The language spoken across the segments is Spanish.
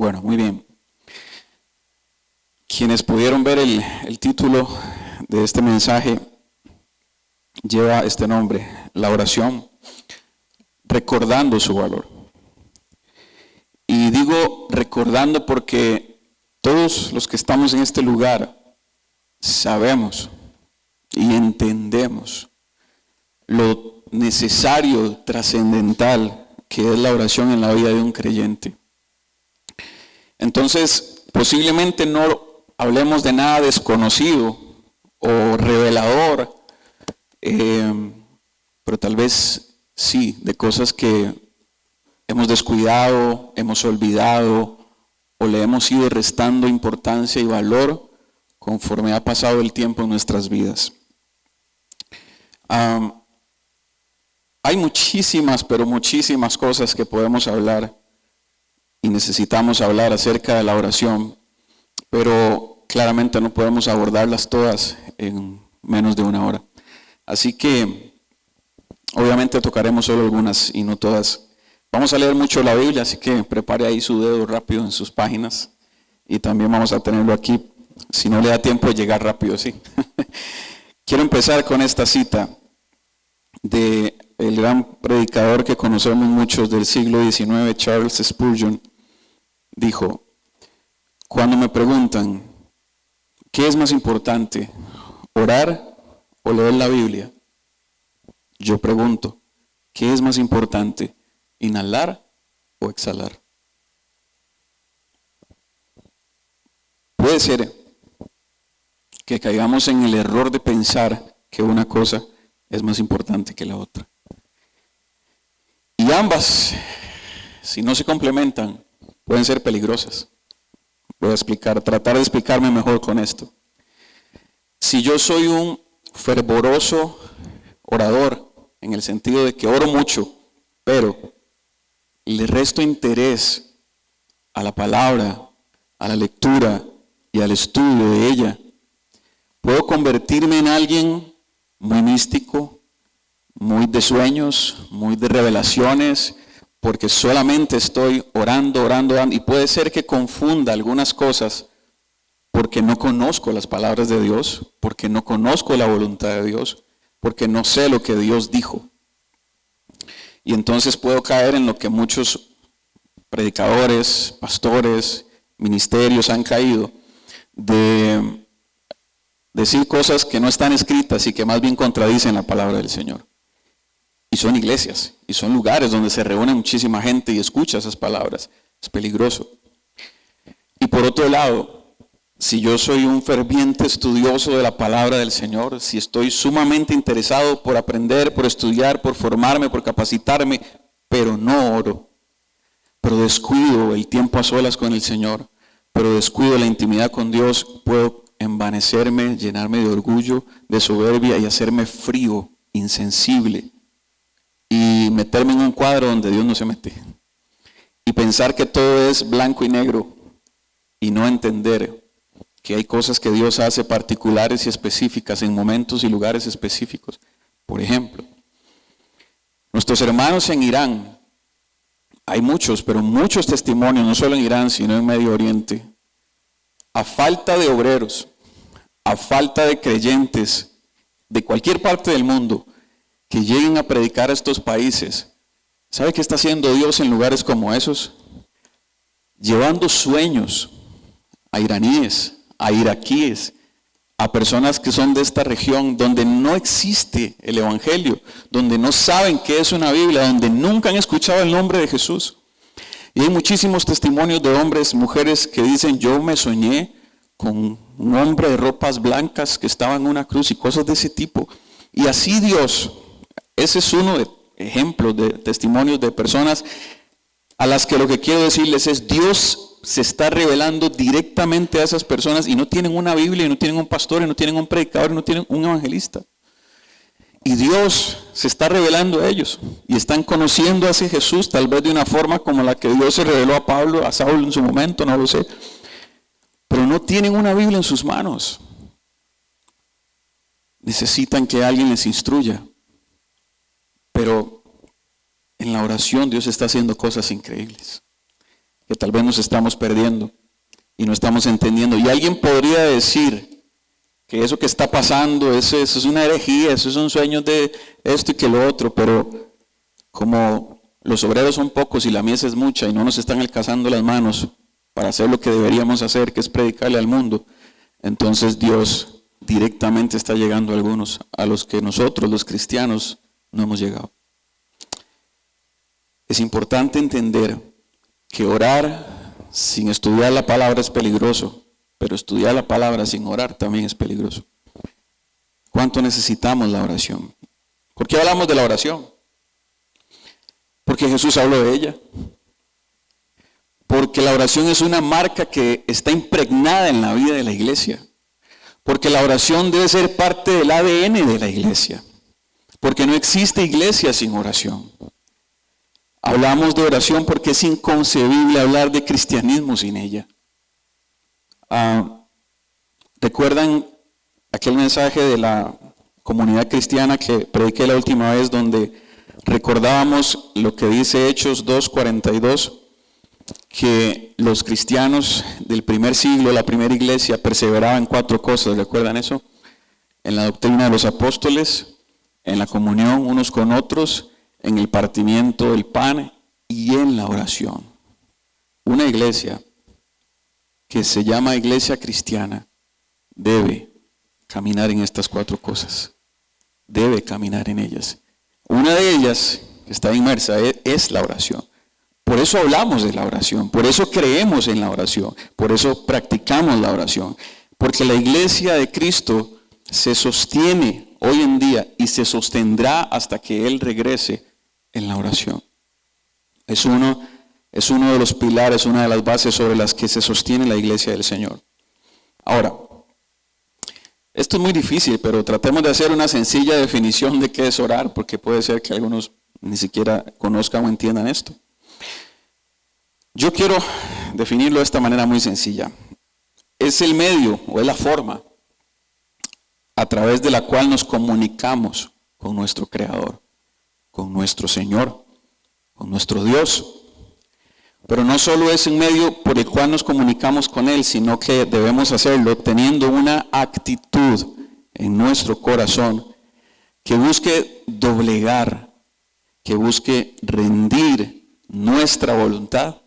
Bueno, muy bien. Quienes pudieron ver el título de este mensaje lleva este nombre, la oración, recordando su valor. Y digo recordando porque todos los que estamos en este lugar sabemos y entendemos lo necesario, trascendental que es la oración en la vida de un creyente. Entonces, posiblemente no hablemos de nada desconocido o revelador, pero tal vez sí, de cosas que hemos descuidado, hemos olvidado o le hemos ido restando importancia y valor conforme ha pasado el tiempo en nuestras vidas. Hay muchísimas, pero muchísimas cosas que podemos hablar y necesitamos hablar acerca de la oración, pero claramente no podemos abordarlas todas en menos de una hora. Así que obviamente tocaremos solo algunas y no todas. Vamos a leer mucho la Biblia, así que prepare ahí su dedo rápido en sus páginas y también vamos a tenerlo aquí, si no le da tiempo de llegar rápido, sí. Quiero empezar con esta cita de el gran predicador que conocemos muchos del siglo XIX, Charles Spurgeon. Dijo: cuando me preguntan ¿qué es más importante, orar o leer la Biblia?, yo pregunto, ¿qué es más importante, inhalar o exhalar? Puede ser que caigamos en el error de pensar que una cosa es más importante que la otra. Y ambas, si no se complementan, pueden ser peligrosas. Voy a tratar de explicarme mejor con esto. Si yo soy un fervoroso orador, en el sentido de que oro mucho, pero le resto interés a la palabra, a la lectura y al estudio de ella, puedo convertirme en alguien muy místico, muy de sueños, muy de revelaciones, porque solamente estoy orando, y puede ser que confunda algunas cosas porque no conozco las palabras de Dios, porque no conozco la voluntad de Dios, porque no sé lo que Dios dijo. Y entonces puedo caer en lo que muchos predicadores, pastores, ministerios han caído, de decir cosas que no están escritas y que más bien contradicen la palabra del Señor. Y son iglesias, y son lugares donde se reúne muchísima gente y escucha esas palabras. Es peligroso. Y por otro lado, si yo soy un ferviente estudioso de la palabra del Señor, si estoy sumamente interesado por aprender, por estudiar, por formarme, por capacitarme, pero no oro, pero descuido el tiempo a solas con el Señor, pero descuido la intimidad con Dios, puedo envanecerme, llenarme de orgullo, de soberbia y hacerme frío, insensible, y meterme en un cuadro donde Dios no se mete, y pensar que todo es blanco y negro, y no entender que hay cosas que Dios hace particulares y específicas en momentos y lugares específicos. Por ejemplo, nuestros hermanos en Irán, hay muchos, pero muchos testimonios, no solo en Irán, sino en Medio Oriente, a falta de obreros, a falta de creyentes de cualquier parte del mundo que lleguen a predicar a estos países. ¿Sabe qué está haciendo Dios en lugares como esos? Llevando sueños a iraníes, a iraquíes, a personas que son de esta región donde no existe el evangelio, donde no saben qué es una Biblia, donde nunca han escuchado el nombre de Jesús. Y hay muchísimos testimonios de hombres, mujeres que dicen: yo me soñé con un hombre de ropas blancas que estaba en una cruz y cosas de ese tipo. Y así Dios, ese es uno de ejemplos de testimonios de personas a las que lo que quiero decirles es: Dios se está revelando directamente a esas personas y no tienen una Biblia, y no tienen un pastor, y no tienen un predicador, y no tienen un evangelista. Y Dios se está revelando a ellos y están conociendo a ese Jesús, tal vez de una forma como la que Dios se reveló a Pablo, a Saulo en su momento, no lo sé. Pero no tienen una Biblia en sus manos. Necesitan que alguien les instruya. Pero en la oración Dios está haciendo cosas increíbles. ¿Qué tal vez nos estamos perdiendo y no estamos entendiendo. Y alguien podría decir que eso que está pasando, eso es una herejía, eso son sueños de esto y que lo otro, pero como los obreros son pocos y la mies es mucha y no nos están alcanzando las manos para hacer lo que deberíamos hacer, que es predicarle al mundo, entonces Dios directamente está llegando a algunos, a los que nosotros, los cristianos, no hemos llegado. Es importante entender que orar sin estudiar la palabra es peligroso, pero estudiar la palabra sin orar también es peligroso. ¿Cuánto necesitamos la oración? ¿Por qué hablamos de la oración? Porque Jesús habló de ella. Porque la oración es una marca que está impregnada en la vida de la iglesia. Porque la oración debe ser parte del ADN de la iglesia. Porque no existe iglesia sin oración. Hablamos de oración porque es inconcebible hablar de cristianismo sin ella. ¿Recuerdan aquel mensaje de la comunidad cristiana que prediqué la última vez, donde recordábamos lo que dice Hechos 2:42, que los cristianos del primer siglo, la primera iglesia, perseveraban en 4 cosas? ¿Recuerdan eso? En la doctrina de los apóstoles, en la comunión unos con otros, en el partimiento del pan y en la oración. Una iglesia que se llama iglesia cristiana debe caminar en estas 4 cosas. Debe caminar en ellas. Una de ellas, que está inmersa, es la oración. Por eso hablamos de la oración, por eso creemos en la oración, por eso practicamos la oración. Porque la iglesia de Cristo se sostiene hoy en día y se sostendrá hasta que Él regrese en la oración. Es uno de los pilares, una de las bases sobre las que se sostiene la iglesia del Señor. Ahora, esto es muy difícil, pero tratemos de hacer una sencilla definición de qué es orar, porque puede ser que algunos ni siquiera conozcan o entiendan esto. Yo quiero definirlo de esta manera muy sencilla. Es el medio o es la forma a través de la cual nos comunicamos con nuestro Creador, con nuestro Señor, con nuestro Dios. Pero no solo es un medio por el cual nos comunicamos con Él, sino que debemos hacerlo teniendo una actitud en nuestro corazón que busque doblegar, que busque rendir nuestra voluntad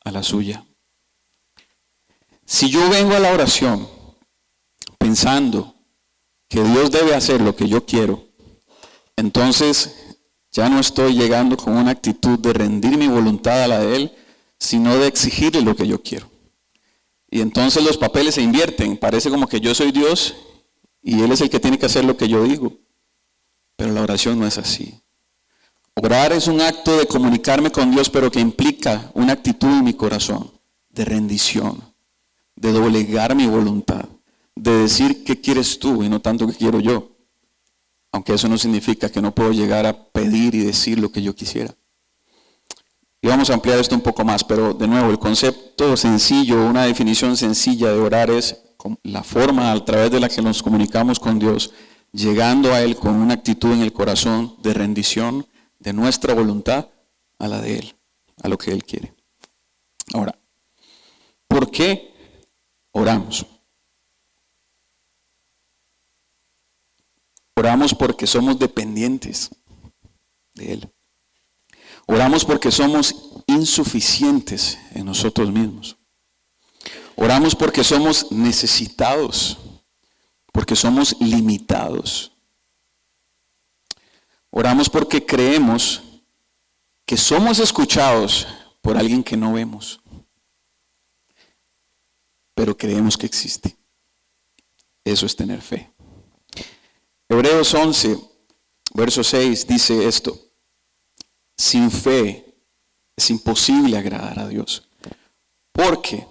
a la suya. Si yo vengo a la oración pensando que Dios debe hacer lo que yo quiero, entonces ya no estoy llegando con una actitud de rendir mi voluntad a la de Él, sino de exigirle lo que yo quiero. Y entonces los papeles se invierten. Parece como que yo soy Dios y Él es el que tiene que hacer lo que yo digo. Pero la oración no es así. Orar es un acto de comunicarme con Dios, pero que implica una actitud en mi corazón de rendición, de doblegar mi voluntad, de decir qué quieres tú y no tanto qué quiero yo. Aunque eso no significa que no puedo llegar a pedir y decir lo que yo quisiera. Y vamos a ampliar esto un poco más, pero de nuevo, el concepto sencillo, una definición sencilla de orar es la forma a través de la que nos comunicamos con Dios, llegando a Él con una actitud en el corazón de rendición de nuestra voluntad a la de Él, a lo que Él quiere. Ahora, ¿por qué oramos? Oramos porque somos dependientes de Él. Oramos porque somos insuficientes en nosotros mismos. Oramos porque somos necesitados, porque somos limitados. Oramos porque creemos que somos escuchados por alguien que no vemos, pero creemos que existe. Eso es tener fe. Hebreos 11, verso 6 dice esto: sin fe es imposible agradar a Dios, porque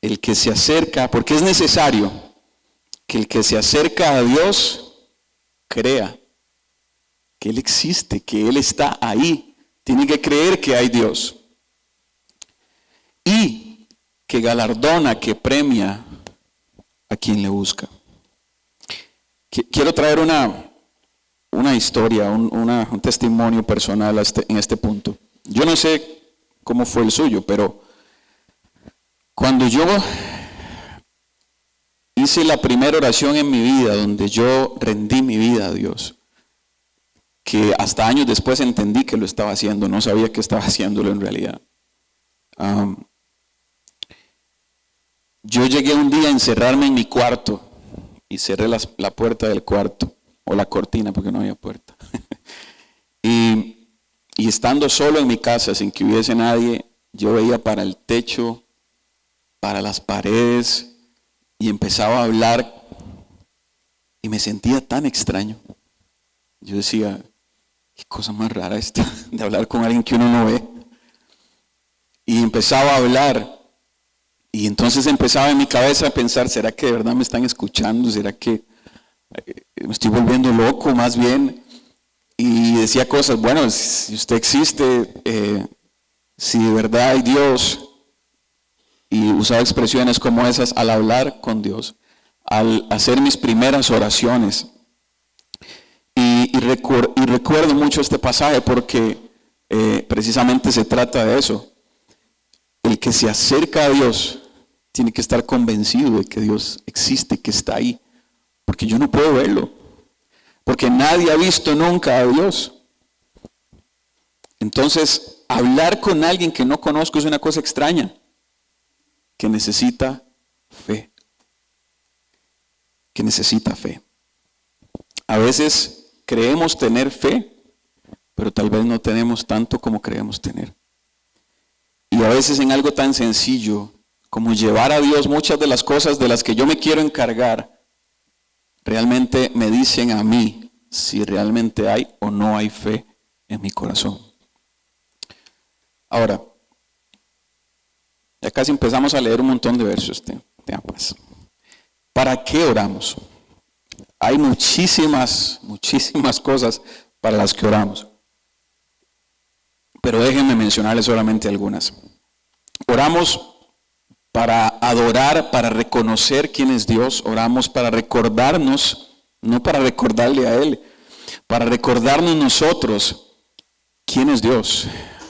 el que se acerca, porque es necesario que el que se acerca a Dios crea que Él existe, que Él está ahí. Tiene que creer que hay Dios y que galardona, que premia a quien le busca. Quiero traer una historia, un testimonio personal en este punto. Yo no sé cómo fue el suyo, pero cuando yo hice la primera oración en mi vida, donde yo rendí mi vida a Dios, que hasta años después entendí que lo estaba haciendo, no sabía que estaba haciéndolo en realidad. Yo llegué un día a encerrarme en mi cuarto y cerré la puerta del cuarto, o la cortina porque no había puerta. y estando solo en mi casa, sin que hubiese nadie, yo veía para el techo, para las paredes, y empezaba a hablar y me sentía tan extraño. Yo decía, qué cosa más rara esta de hablar con alguien que uno no ve. Y empezaba a hablar y entonces empezaba en mi cabeza a pensar, ¿será que de verdad me están escuchando? ¿Será que me estoy volviendo loco más bien? Y decía cosas, bueno, si usted existe, si de verdad hay Dios, y usaba expresiones como esas al hablar con Dios, al hacer mis primeras oraciones. Y recuerdo mucho este pasaje porque precisamente se trata de eso. El que se acerca a Dios tiene que estar convencido de que Dios existe, que está ahí, porque yo no puedo verlo, porque nadie ha visto nunca a Dios. Entonces, hablar con alguien que no conozco es una cosa extraña, que necesita fe, que necesita fe. A veces creemos tener fe, pero tal vez no tenemos tanto como creemos tener. Y a veces en algo tan sencillo como llevar a Dios muchas de las cosas de las que yo me quiero encargar, realmente me dicen a mí si realmente hay o no hay fe en mi corazón. Ahora, ya casi empezamos a leer un montón de versos de ambas. ¿Para qué oramos? Hay muchísimas cosas para las que oramos. Pero déjenme mencionarles solamente algunas. Oramos para adorar, para reconocer quién es Dios. Oramos para recordarnos, no para recordarle a Él, para recordarnos nosotros quién es Dios,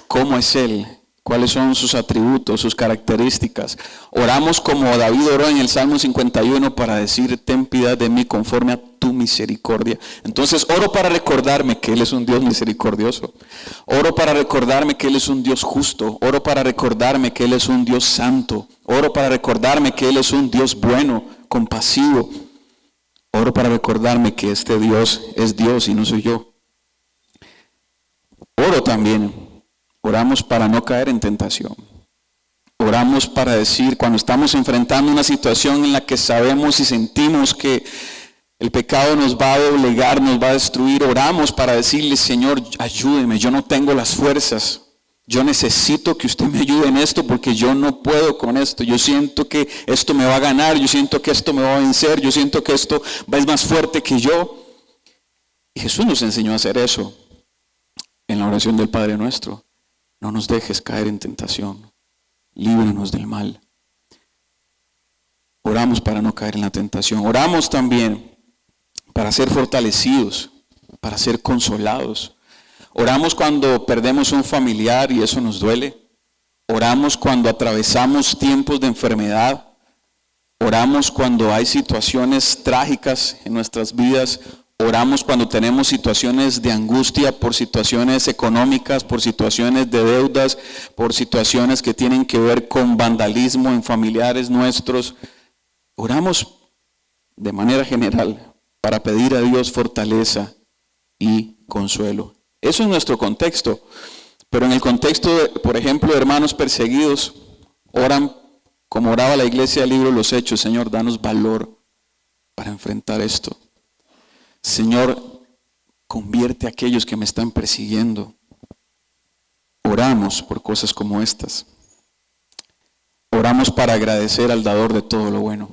cómo es Él, cuáles son sus atributos, sus características. Oramos como David oró en el Salmo 51 para decir, ten piedad de mí conforme a tu misericordia. Entonces oro para recordarme que Él es un Dios misericordioso. Oro para recordarme que Él es un Dios justo. Oro para recordarme que Él es un Dios santo. Oro para recordarme que Él es un Dios bueno, compasivo. Oro para recordarme que este Dios es Dios y no soy yo. Oro también. Oramos para no caer en tentación. Oramos para decir, cuando estamos enfrentando una situación en la que sabemos y sentimos que el pecado nos va a doblegar, nos va a destruir, oramos para decirle, Señor, ayúdeme, yo no tengo las fuerzas. Yo necesito que usted me ayude en esto porque yo no puedo con esto. Yo siento que esto me va a ganar, yo siento que esto me va a vencer, yo siento que esto es más fuerte que yo. Y Jesús nos enseñó a hacer eso en la oración del Padre Nuestro. No nos dejes caer en tentación, líbranos del mal. Oramos para no caer en la tentación. Oramos también para ser fortalecidos, para ser consolados. Oramos cuando perdemos un familiar y eso nos duele. Oramos cuando atravesamos tiempos de enfermedad. Oramos cuando hay situaciones trágicas en nuestras vidas. Oramos cuando tenemos situaciones de angustia por situaciones económicas, por situaciones de deudas, por situaciones que tienen que ver con vandalismo en familiares nuestros. Oramos de manera general para pedir a Dios fortaleza y consuelo. Eso es nuestro contexto. Pero en el contexto, por ejemplo, de hermanos perseguidos, oran como oraba la iglesia del libro de los Hechos. Señor, danos valor para enfrentar esto. Señor, convierte a aquellos que me están persiguiendo. Oramos por cosas como estas. Oramos para agradecer al dador de todo lo bueno.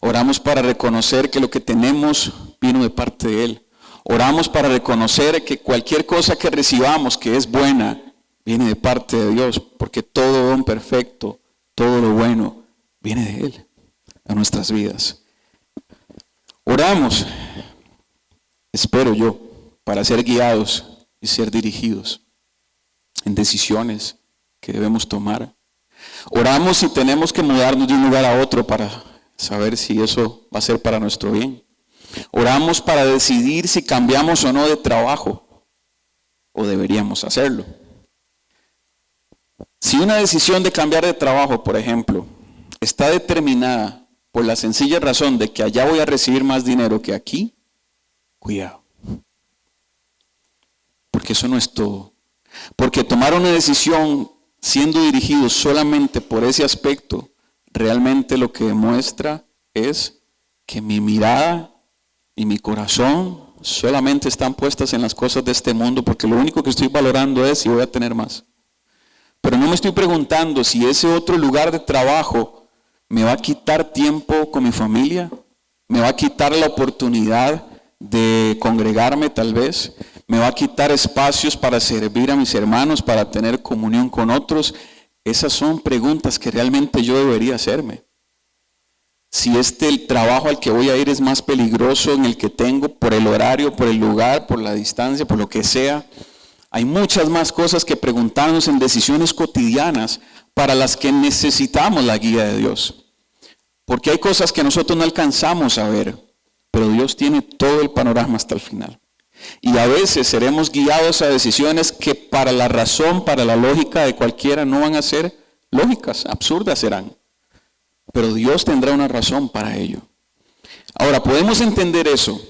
Oramos para reconocer que lo que tenemos vino de parte de Él. Oramos para reconocer que cualquier cosa que recibamos que es buena, viene de parte de Dios, porque todo don perfecto, todo lo bueno, viene de Él a nuestras vidas. Oramos, espero yo, para ser guiados y ser dirigidos en decisiones, que debemos tomar. Oramos si tenemos que mudarnos de un lugar a otro para saber si eso va a ser para nuestro bien. Oramos para decidir si cambiamos o no de trabajo, o deberíamos hacerlo. Si una decisión de cambiar de trabajo, por ejemplo, está determinada por la sencilla razón de que allá voy a recibir más dinero que aquí, cuidado. Porque eso no es todo. Porque tomar una decisión siendo dirigido solamente por ese aspecto, realmente lo que demuestra es que mi mirada y mi corazón solamente están puestas en las cosas de este mundo, porque lo único que estoy valorando es si voy a tener más. Pero no me estoy preguntando si ese otro lugar de trabajo me va a quitar tiempo con mi familia, me va a quitar la oportunidad de congregarme tal vez, me va a quitar espacios para servir a mis hermanos, para tener comunión con otros. Esas son preguntas que realmente yo debería hacerme. Si el trabajo al que voy a ir es más peligroso en el que tengo, por el horario, por el lugar, por la distancia, por lo que sea. Hay muchas más cosas que preguntarnos en decisiones cotidianas para las que necesitamos la guía de Dios. Porque hay cosas que nosotros no alcanzamos a ver, pero Dios tiene todo el panorama hasta el final. Y a veces seremos guiados a decisiones que para la razón, para la lógica de cualquiera no van a ser lógicas, absurdas serán. Pero Dios tendrá una razón para ello. Ahora, podemos entender eso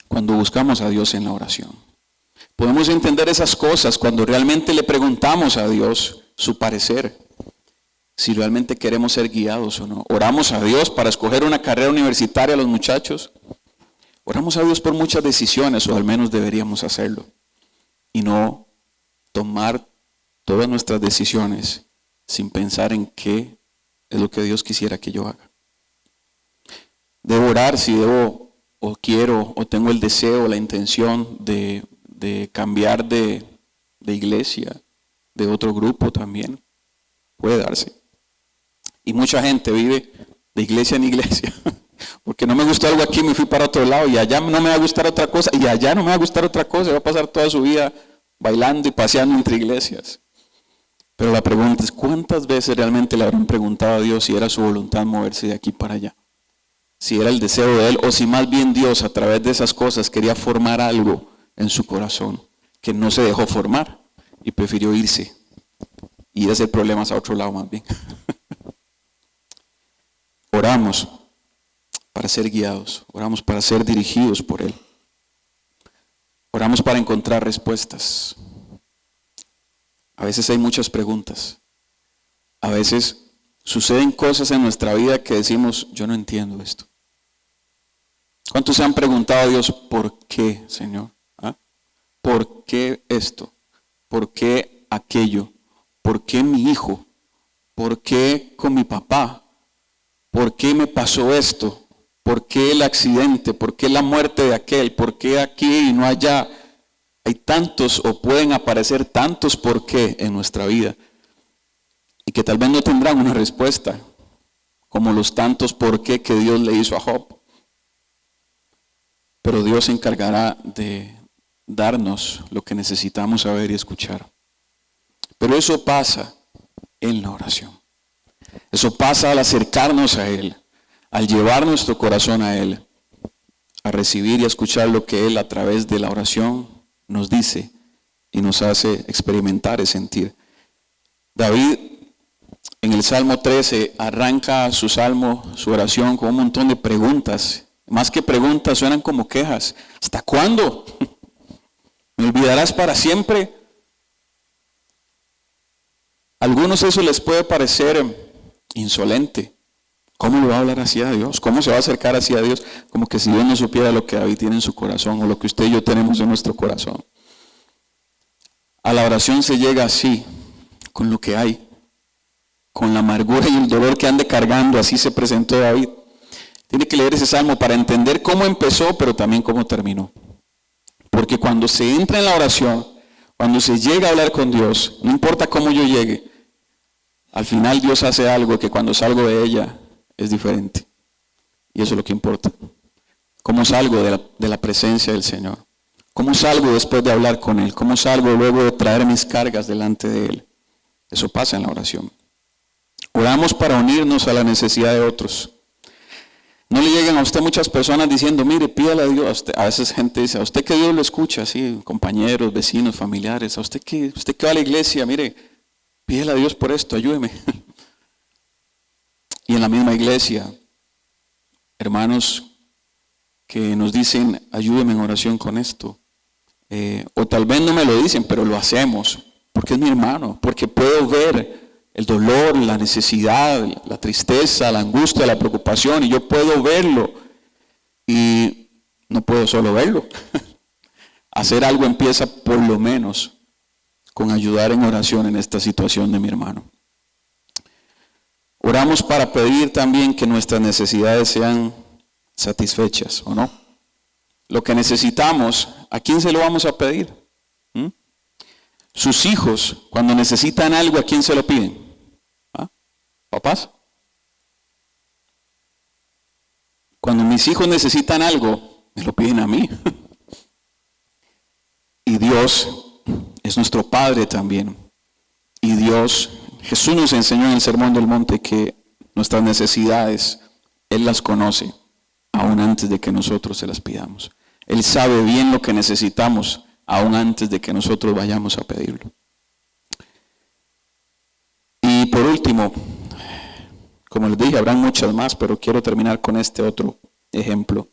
cuando buscamos a Dios en la oración. Podemos entender esas cosas cuando realmente le preguntamos a Dios su parecer, si realmente queremos ser guiados o no. Oramos a Dios para escoger una carrera universitaria a los muchachos. Oramos a Dios por muchas decisiones, o al menos deberíamos hacerlo. Y no tomar todas nuestras decisiones sin pensar en qué es lo que Dios quisiera que yo haga. Debo orar si debo, o quiero, o tengo el deseo, la intención de cambiar de iglesia, de otro grupo también. Puede darse. Y mucha gente vive de iglesia en iglesia. Porque no me gustó algo aquí, me fui para otro lado, y allá no me va a gustar otra cosa, y allá no me va a gustar otra cosa, y va a pasar toda su vida bailando y paseando entre iglesias. Pero la pregunta es, ¿cuántas veces realmente le habrán preguntado a Dios si era su voluntad moverse de aquí para allá? Si era el deseo de Él, o si más bien Dios a través de esas cosas quería formar algo en su corazón, que no se dejó formar, y prefirió irse, y ir a hacer problemas a otro lado más bien. Oramos para ser guiados, oramos para ser dirigidos por Él. Oramos para encontrar respuestas. A veces hay muchas preguntas. A veces suceden cosas en nuestra vida que decimos, yo no entiendo esto. ¿Cuántos se han preguntado a Dios, por qué, Señor? ¿Ah? ¿Por qué esto? ¿Por qué aquello? ¿Por qué mi hijo? ¿Por qué con mi papá? ¿Por qué me pasó esto? ¿Por qué el accidente? ¿Por qué la muerte de aquel? ¿Por qué aquí y no allá? Hay tantos, o pueden aparecer tantos por qué en nuestra vida, y que tal vez no tendrán una respuesta, como los tantos por qué que Dios le hizo a Job. Pero Dios se encargará de darnos lo que necesitamos saber y escuchar. Pero eso pasa en la oración. Eso pasa al acercarnos a Él, al llevar nuestro corazón a Él, a recibir y a escuchar lo que Él a través de la oración nos dice y nos hace experimentar y sentir. David en el Salmo 13 arranca su salmo, su oración, con un montón de preguntas. Más que preguntas, suenan como quejas. ¿Hasta cuándo? ¿Me olvidarás para siempre? A algunos eso les puede parecer insolente. ¿Cómo le va a hablar así a Dios? ¿Cómo se va a acercar así a Dios? Como que si Dios no supiera lo que David tiene en su corazón, o lo que usted y yo tenemos en nuestro corazón. A la oración se llega así, con lo que hay, con la amargura y el dolor que ande cargando. Así se presentó David. Tiene que leer ese salmo para entender cómo empezó, pero también cómo terminó. Porque cuando se entra en la oración, cuando se llega a hablar con Dios, no importa cómo yo llegue, al final Dios hace algo que cuando salgo de ella es diferente. Y eso es lo que importa. ¿Cómo salgo de la presencia del Señor? ¿Cómo salgo después de hablar con Él? ¿Cómo salgo luego de traer mis cargas delante de Él? Eso pasa en la oración. Oramos para unirnos a la necesidad de otros. No le llegan a usted muchas personas diciendo, mire, pídale a Dios. A veces gente dice, a usted que Dios lo escucha, así, compañeros, vecinos, familiares, a usted que va a la iglesia, mire, pídele a Dios por esto, ayúdeme. Y en la misma iglesia, hermanos que nos dicen, ayúdeme en oración con esto. O tal vez no me lo dicen, pero lo hacemos, porque es mi hermano, porque puedo ver el dolor, la necesidad, la tristeza, la angustia, la preocupación, y yo puedo verlo, y no puedo solo verlo. Hacer algo empieza por lo menos con ayudar en oración en esta situación de mi hermano. Oramos para pedir también que nuestras necesidades sean satisfechas, ¿o no? Lo que necesitamos, ¿a quién se lo vamos a pedir? Sus hijos, cuando necesitan algo, ¿a quién se lo piden? ¿Ah? ¿Papás? Cuando mis hijos necesitan algo, me lo piden a mí. Y Dios es nuestro Padre también. Y Jesús nos enseñó en el Sermón del Monte que nuestras necesidades, Él las conoce, aún antes de que nosotros se las pidamos. Él sabe bien lo que necesitamos, aún antes de que nosotros vayamos a pedirlo. Y por último, como les dije, habrán muchas más, pero quiero terminar con este otro ejemplo.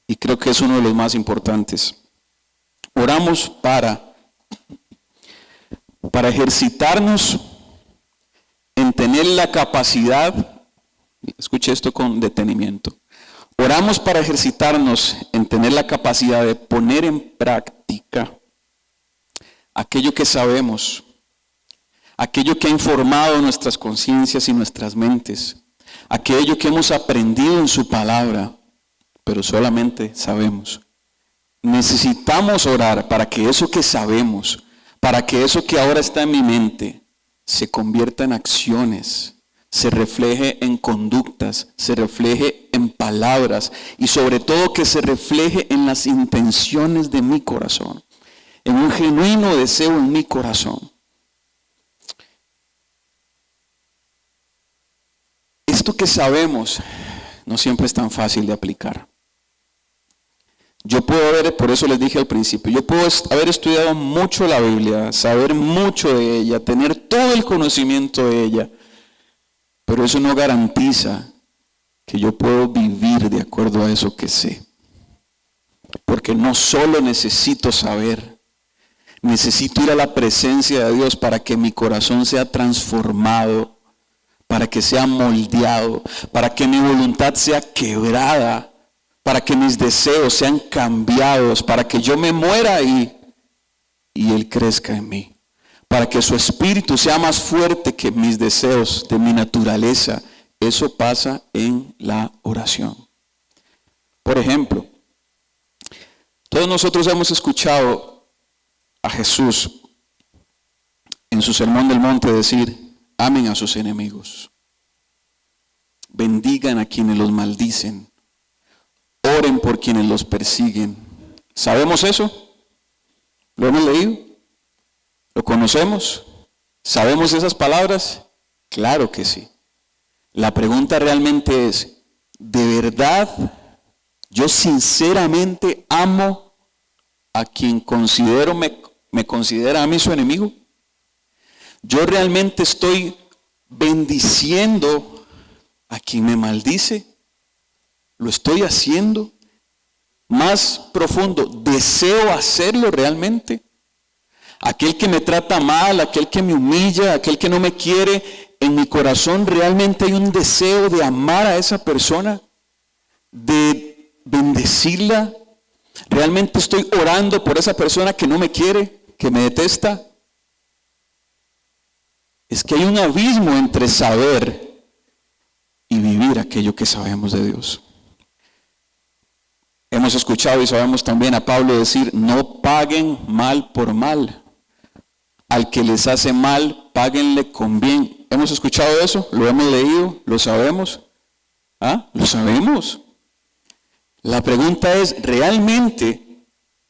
Y creo que es uno de los más importantes. Oramos para ejercitarnos en tener la capacidad, escuche esto con detenimiento, oramos para ejercitarnos en tener la capacidad de poner en práctica aquello que sabemos, aquello que ha informado nuestras conciencias y nuestras mentes, aquello que hemos aprendido en su palabra, pero solamente sabemos. Necesitamos orar para que eso que sabemos, para que eso que ahora está en mi mente, se convierta en acciones, se refleje en conductas, se refleje en palabras y sobre todo que se refleje en las intenciones de mi corazón, en un genuino deseo en mi corazón. Esto que sabemos no siempre es tan fácil de aplicar. Yo puedo haber, por eso les dije al principio, yo puedo haber estudiado mucho la Biblia, saber mucho de ella, tener todo el conocimiento de ella, pero eso no garantiza que yo puedo vivir de acuerdo a eso que sé. Porque no solo necesito saber, necesito ir a la presencia de Dios para que mi corazón sea transformado, para que sea moldeado, para que mi voluntad sea quebrada, para que mis deseos sean cambiados, para que yo me muera y Él crezca en mí, para que su espíritu sea más fuerte que mis deseos de mi naturaleza. Eso pasa en la oración. Por ejemplo, todos nosotros hemos escuchado a Jesús en su Sermón del Monte decir, amen a sus enemigos, bendigan a quienes los maldicen, oren por quienes los persiguen. ¿Sabemos eso? ¿Lo hemos leído? ¿Lo conocemos? ¿Sabemos esas palabras? Claro que sí. La pregunta realmente es, ¿de verdad yo sinceramente amo a quien me considera a mí su enemigo? ¿Yo realmente estoy bendiciendo a quien me maldice? ¿Lo estoy haciendo? Más profundo, ¿deseo hacerlo realmente? Aquel que me trata mal, aquel que me humilla, aquel que no me quiere, en mi corazón realmente hay un deseo de amar a esa persona, de bendecirla. ¿Realmente estoy orando por esa persona que no me quiere, que me detesta? Es que hay un abismo entre saber y vivir aquello que sabemos de Dios. Hemos escuchado y sabemos también a Pablo decir, no paguen mal por mal. Al que les hace mal, páguenle con bien. ¿Hemos escuchado eso? ¿Lo hemos leído? ¿Lo sabemos? ¿Ah? ¿Lo sabemos? La pregunta es, ¿realmente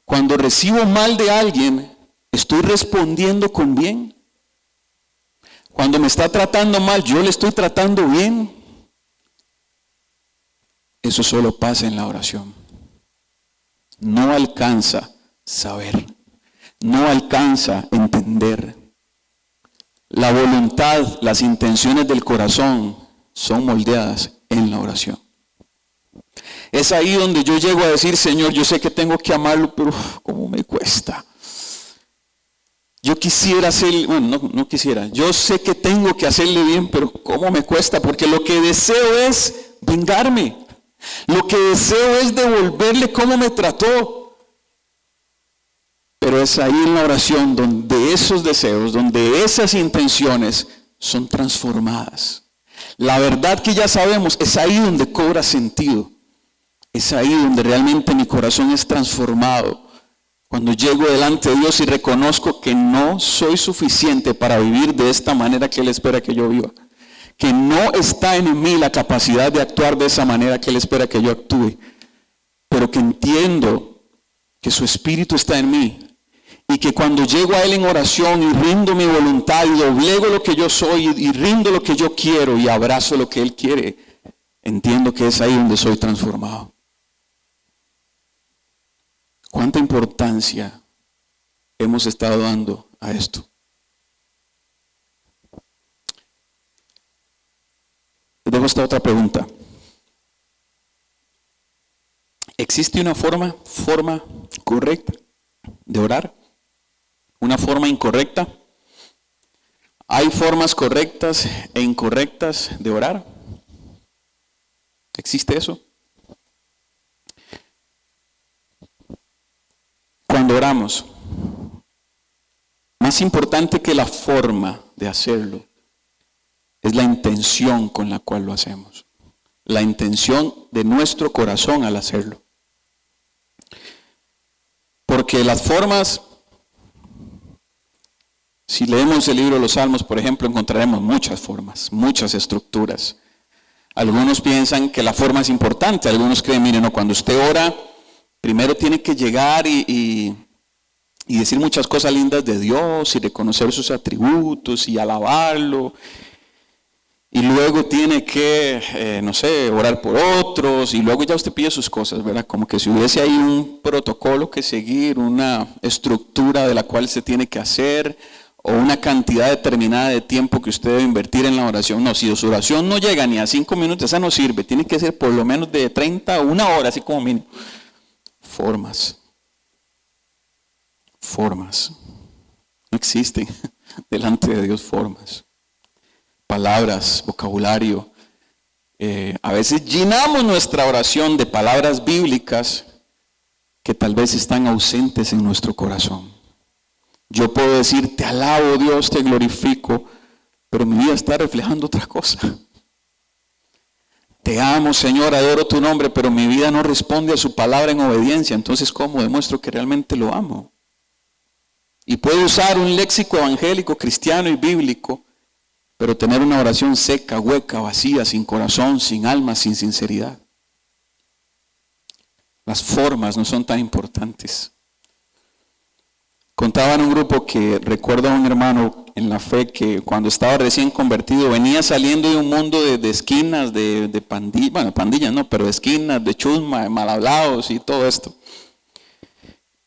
cuando recibo mal de alguien, estoy respondiendo con bien? Cuando me está tratando mal, yo le estoy tratando bien. Eso solo pasa en la oración. No alcanza saber, no alcanza entender. La voluntad, las intenciones del corazón son moldeadas en la oración. Es ahí donde yo llego a decir, Señor, yo sé que tengo que amarlo, pero ¿cómo me cuesta? Yo quisiera hacerle, bueno, no quisiera, yo sé que tengo que hacerle bien, pero ¿cómo me cuesta? Porque lo que deseo es vengarme. Lo que deseo es devolverle cómo me trató. Pero es ahí en la oración donde esos deseos, donde esas intenciones son transformadas. La verdad que ya sabemos, es ahí donde cobra sentido. Es ahí donde realmente mi corazón es transformado. Cuando llego delante de Dios y reconozco que no soy suficiente para vivir de esta manera que Él espera que yo viva. Que no está en mí la capacidad de actuar de esa manera que Él espera que yo actúe. Pero que entiendo que su Espíritu está en mí. Y que cuando llego a Él en oración y rindo mi voluntad y doblego lo que yo soy y rindo lo que yo quiero y abrazo lo que Él quiere, entiendo que es ahí donde soy transformado. ¿Cuánta importancia hemos estado dando a esto? Les dejo esta otra pregunta. ¿Existe una forma correcta de orar? ¿Una forma incorrecta? ¿Hay formas correctas e incorrectas de orar? ¿Existe eso? Cuando oramos, más importante que la forma de hacerlo, es la intención con la cual lo hacemos. La intención de nuestro corazón al hacerlo. Porque las formas, si leemos el libro de los Salmos, por ejemplo, encontraremos muchas formas, muchas estructuras. Algunos piensan que la forma es importante, algunos creen, miren, no, cuando usted ora, primero tiene que llegar y decir muchas cosas lindas de Dios y reconocer sus atributos y alabarlo. Y luego tiene que, orar por otros. Y luego ya usted pide sus cosas, ¿verdad? Como que si hubiese ahí un protocolo que seguir, una estructura de la cual se tiene que hacer, o una cantidad determinada de tiempo que usted debe invertir en la oración. No, si su oración no llega ni a 5 minutos, esa no sirve. Tiene que ser por lo menos de 30 a 1 hora, así como mínimo. Formas. No existen delante de Dios formas. Palabras, vocabulario. A veces llenamos nuestra oración de palabras bíblicas que tal vez están ausentes en nuestro corazón. Yo puedo decir, te alabo Dios, te glorifico, pero mi vida está reflejando otra cosa. Te amo, Señor, adoro tu nombre, pero mi vida no responde a su palabra en obediencia. Entonces, ¿cómo demuestro que realmente lo amo? Y puedo usar un léxico evangélico, cristiano y bíblico, pero tener una oración seca, hueca, vacía, sin corazón, sin alma, sin sinceridad. Las formas no son tan importantes. Contaba en un grupo que recuerdo a un hermano en la fe que cuando estaba recién convertido venía saliendo de un mundo de esquinas, de pandillas, bueno, pandillas no, pero de esquinas, de chusma, de mal hablados y todo esto.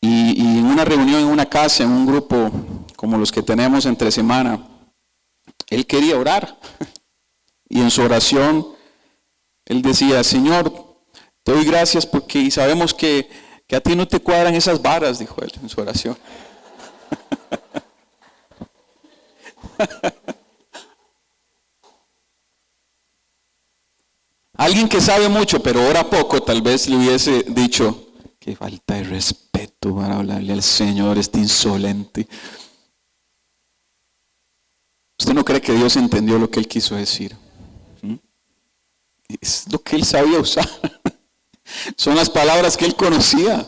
Y en una reunión, en una casa, en un grupo como los que tenemos entre semana, él quería orar. Y en su oración, él decía, Señor, te doy gracias porque sabemos que a ti no te cuadran esas varas, dijo él en su oración. Alguien que sabe mucho pero ora poco, tal vez le hubiese dicho, qué falta de respeto para hablarle al Señor, este insolente. ¿Usted no cree que Dios entendió lo que Él quiso decir? Es lo que Él sabía usar. Son las palabras que Él conocía.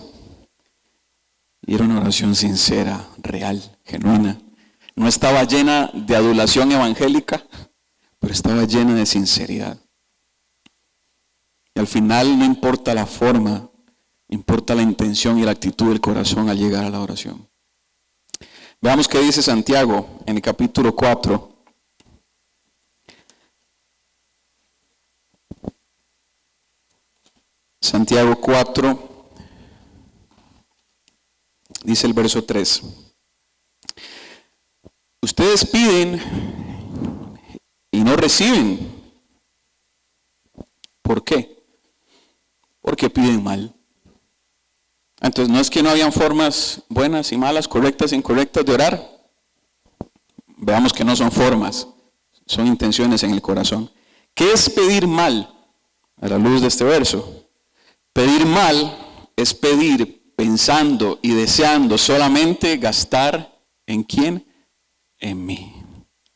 Y era una oración sincera, real, genuina. No estaba llena de adulación evangélica, pero estaba llena de sinceridad. Y al final no importa la forma, importa la intención y la actitud del corazón al llegar a la oración. Veamos qué dice Santiago en el capítulo 4, Santiago 4, dice el verso 3. Ustedes piden y no reciben. ¿Por qué? Porque piden mal. Entonces, no es que no habían formas buenas y malas, correctas e incorrectas de orar. Veamos que no son formas, son intenciones en el corazón. ¿Qué es pedir mal? A la luz de este verso. Pedir mal es pedir pensando y deseando solamente gastar ¿en quién? En mí,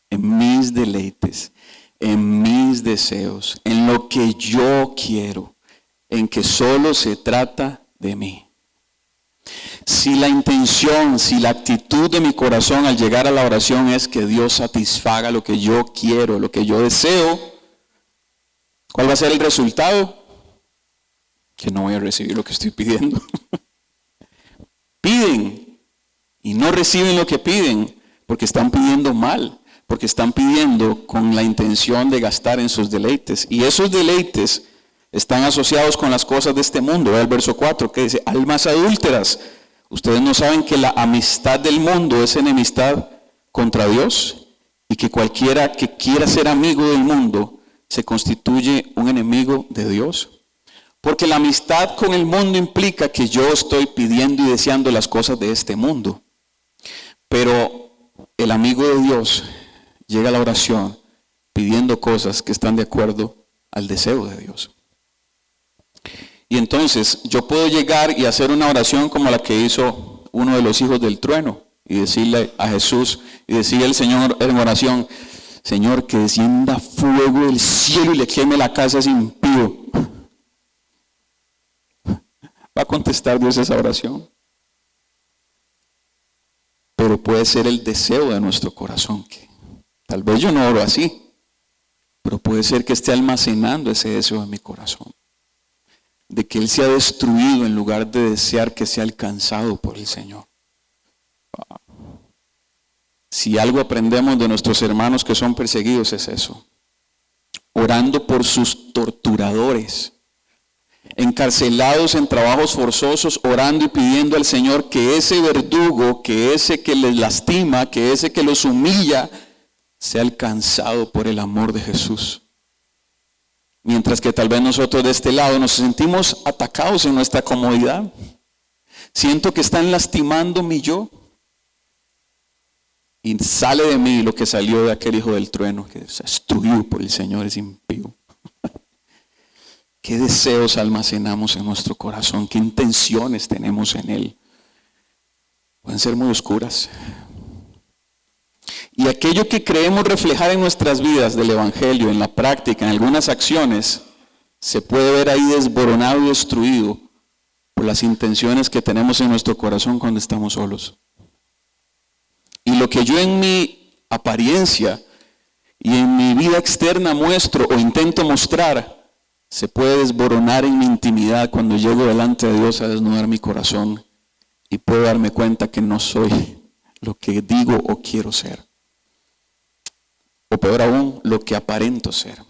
en mis deleites, en mis deseos, en lo que yo quiero, en que solo se trata de mí. Si la intención, si la actitud de mi corazón al llegar a la oración es que Dios satisfaga lo que yo quiero, lo que yo deseo, ¿cuál va a ser el resultado? Que no voy a recibir lo que estoy pidiendo. Piden y no reciben lo que piden porque están pidiendo mal, porque están pidiendo con la intención de gastar en sus deleites. Y esos deleites están asociados con las cosas de este mundo. Ve el verso 4 que dice, almas adúlteras. Ustedes no saben que la amistad del mundo es enemistad contra Dios y que cualquiera que quiera ser amigo del mundo se constituye un enemigo de Dios. Porque la amistad con el mundo implica que yo estoy pidiendo y deseando las cosas de este mundo. Pero el amigo de Dios llega a la oración pidiendo cosas que están de acuerdo al deseo de Dios. Y entonces yo puedo llegar y hacer una oración como la que hizo uno de los hijos del trueno y decirle a Jesús y decirle al Señor en oración, Señor, que descienda fuego del cielo y le queme la casa a ese impío. ¿Va a contestar Dios esa oración? Pero puede ser el deseo de nuestro corazón, que tal vez yo no oro así, pero puede ser que esté almacenando ese deseo en mi corazón, de que Él sea destruido en lugar de desear que sea alcanzado por el Señor. Si algo aprendemos de nuestros hermanos que son perseguidos es eso, orando por sus torturadores, encarcelados en trabajos forzosos, orando y pidiendo al Señor que ese verdugo, que ese que les lastima, que ese que los humilla, sea alcanzado por el amor de Jesús. Mientras que tal vez nosotros de este lado nos sentimos atacados en nuestra comodidad. Siento que están lastimando mi yo. Y sale de mí lo que salió de aquel hijo del trueno, que se destruyó por el Señor, es impío. ¿Qué deseos almacenamos en nuestro corazón? ¿Qué intenciones tenemos en él? Pueden ser muy oscuras. Y aquello que creemos reflejar en nuestras vidas del Evangelio, en la práctica, en algunas acciones, se puede ver ahí desboronado y destruido por las intenciones que tenemos en nuestro corazón cuando estamos solos. Y lo que yo en mi apariencia y en mi vida externa muestro o intento mostrar, se puede desboronar en mi intimidad cuando llego delante de Dios a desnudar mi corazón y puedo darme cuenta que no soy lo que digo o quiero ser. O peor aún, lo que aparento ser.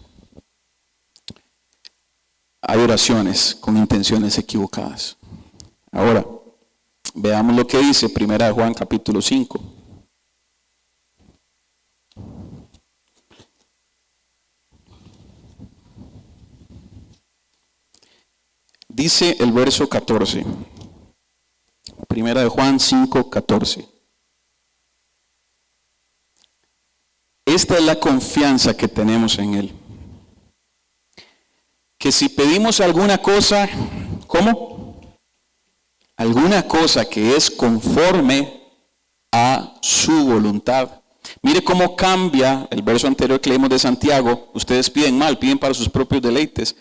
Hay oraciones con intenciones equivocadas. Ahora, veamos lo que dice 1 Juan capítulo 5. Dice el verso 14. 1 Juan 5, 14. Esta es la confianza que tenemos en Él. Que si pedimos alguna cosa, ¿cómo? Alguna cosa que es conforme a su voluntad. Mire cómo cambia el verso anterior que leímos de Santiago. Ustedes piden mal, piden para sus propios deleites.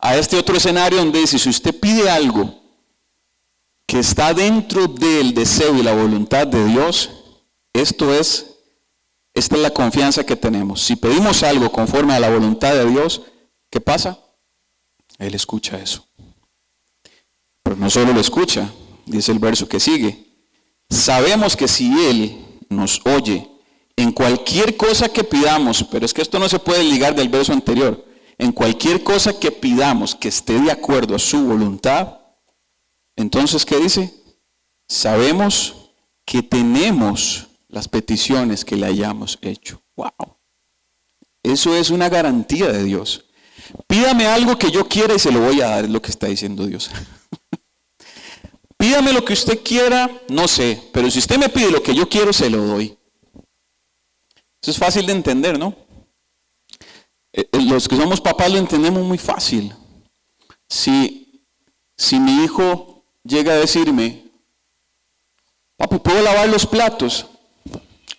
A este otro escenario donde dice, si usted pide algo que está dentro del deseo y la voluntad de Dios, esta es la confianza que tenemos. Si pedimos algo conforme a la voluntad de Dios, ¿qué pasa? Él escucha eso. Pero no solo lo escucha, dice el verso que sigue. Sabemos que si Él nos oye en cualquier cosa que pidamos, pero es que esto no se puede ligar del verso anterior, en cualquier cosa que pidamos que esté de acuerdo a su voluntad, entonces, ¿qué dice? Sabemos que tenemos las peticiones que le hayamos hecho. ¡Wow! Eso es una garantía de Dios. Pídame algo que yo quiera y se lo voy a dar, es lo que está diciendo Dios. Pídame lo que usted quiera, no sé, pero si usted me pide lo que yo quiero, se lo doy. Eso es fácil de entender, ¿no? Los que somos papás lo entendemos muy fácil. Si mi hijo llega a decirme, papi, ¿puedo lavar los platos?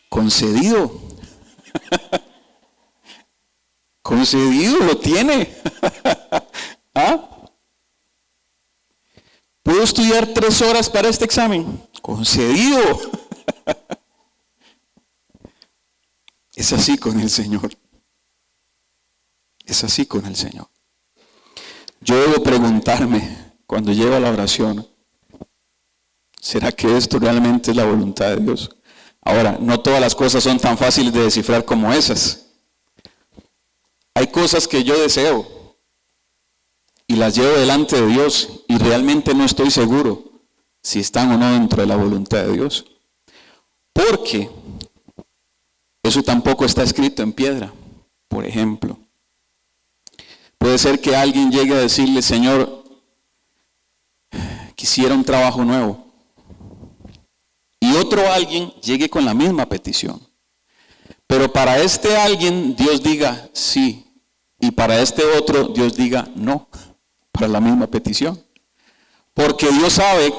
Concedido. Concedido, lo tiene. ¿Ah? ¿Puedo estudiar 3 horas para este examen? Concedido. Es así con el Señor. Es así con el Señor. Yo debo preguntarme cuando llego a la oración, ¿será que esto realmente es la voluntad de Dios? Ahora, no todas las cosas son tan fáciles de descifrar como esas. Hay cosas que yo deseo y las llevo delante de Dios y realmente no estoy seguro si están o no dentro de la voluntad de Dios. Porque eso tampoco está escrito en piedra. Por ejemplo, puede ser que alguien llegue a decirle, Señor, quisiera un trabajo nuevo. Y otro alguien llegue con la misma petición. Pero para este alguien Dios diga sí. Y para este otro Dios diga no. Para la misma petición. Porque Dios sabe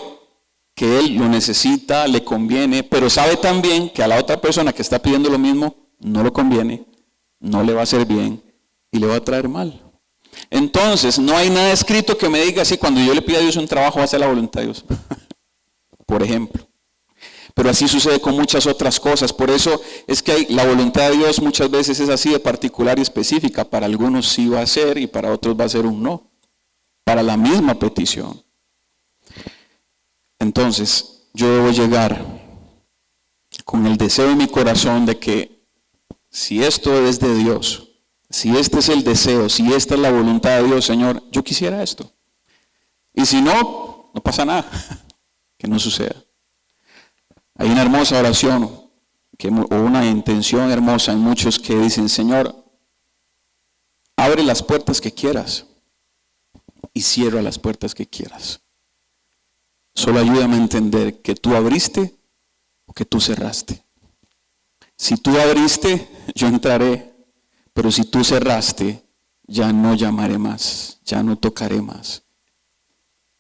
que él lo necesita, le conviene. Pero sabe también que a la otra persona que está pidiendo lo mismo no le conviene, no le va a hacer bien y le va a traer mal. Entonces no hay nada escrito que me diga así, cuando yo le pida a Dios un trabajo va a ser la voluntad de Dios. Por ejemplo. Pero así sucede con muchas otras cosas. Por eso es que la voluntad de Dios muchas veces es así de particular y específica. Para algunos sí va a ser y para otros va a ser un no. Para la misma petición. Entonces, yo debo llegar con el deseo en mi corazón de que si esto es de Dios, si este es el deseo, si esta es la voluntad de Dios, Señor, yo quisiera esto. Y si no, no pasa nada. Que no suceda. Hay una hermosa oración o una intención hermosa en muchos que dicen, Señor, abre las puertas que quieras y cierra las puertas que quieras. Solo ayúdame a entender que tú abriste o que tú cerraste. Si tú abriste, yo entraré, pero si tú cerraste, ya no llamaré más, ya no tocaré más.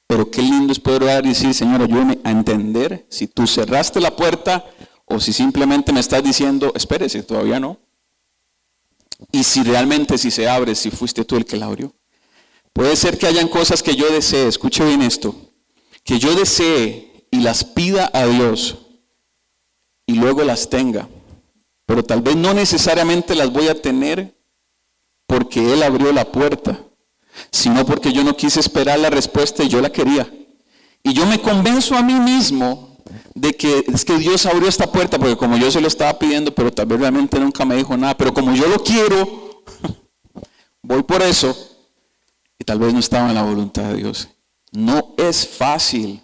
Pero qué lindo es poder orar y decir, Señor, ayúdame a entender si tú cerraste la puerta o si simplemente me estás diciendo, espérese, todavía no. Y si realmente si se abre, si fuiste tú el que la abrió. Puede ser que hayan cosas que yo desee, escuche bien esto, que yo desee y las pida a Dios y luego las tenga. Pero tal vez no necesariamente las voy a tener porque Él abrió la puerta, sino porque yo no quise esperar la respuesta y yo la quería. Y yo me convenzo a mí mismo de que es que Dios abrió esta puerta porque como yo se lo estaba pidiendo, pero tal vez realmente nunca me dijo nada, pero como yo lo quiero, voy por eso, y tal vez no estaba en la voluntad de Dios. No es fácil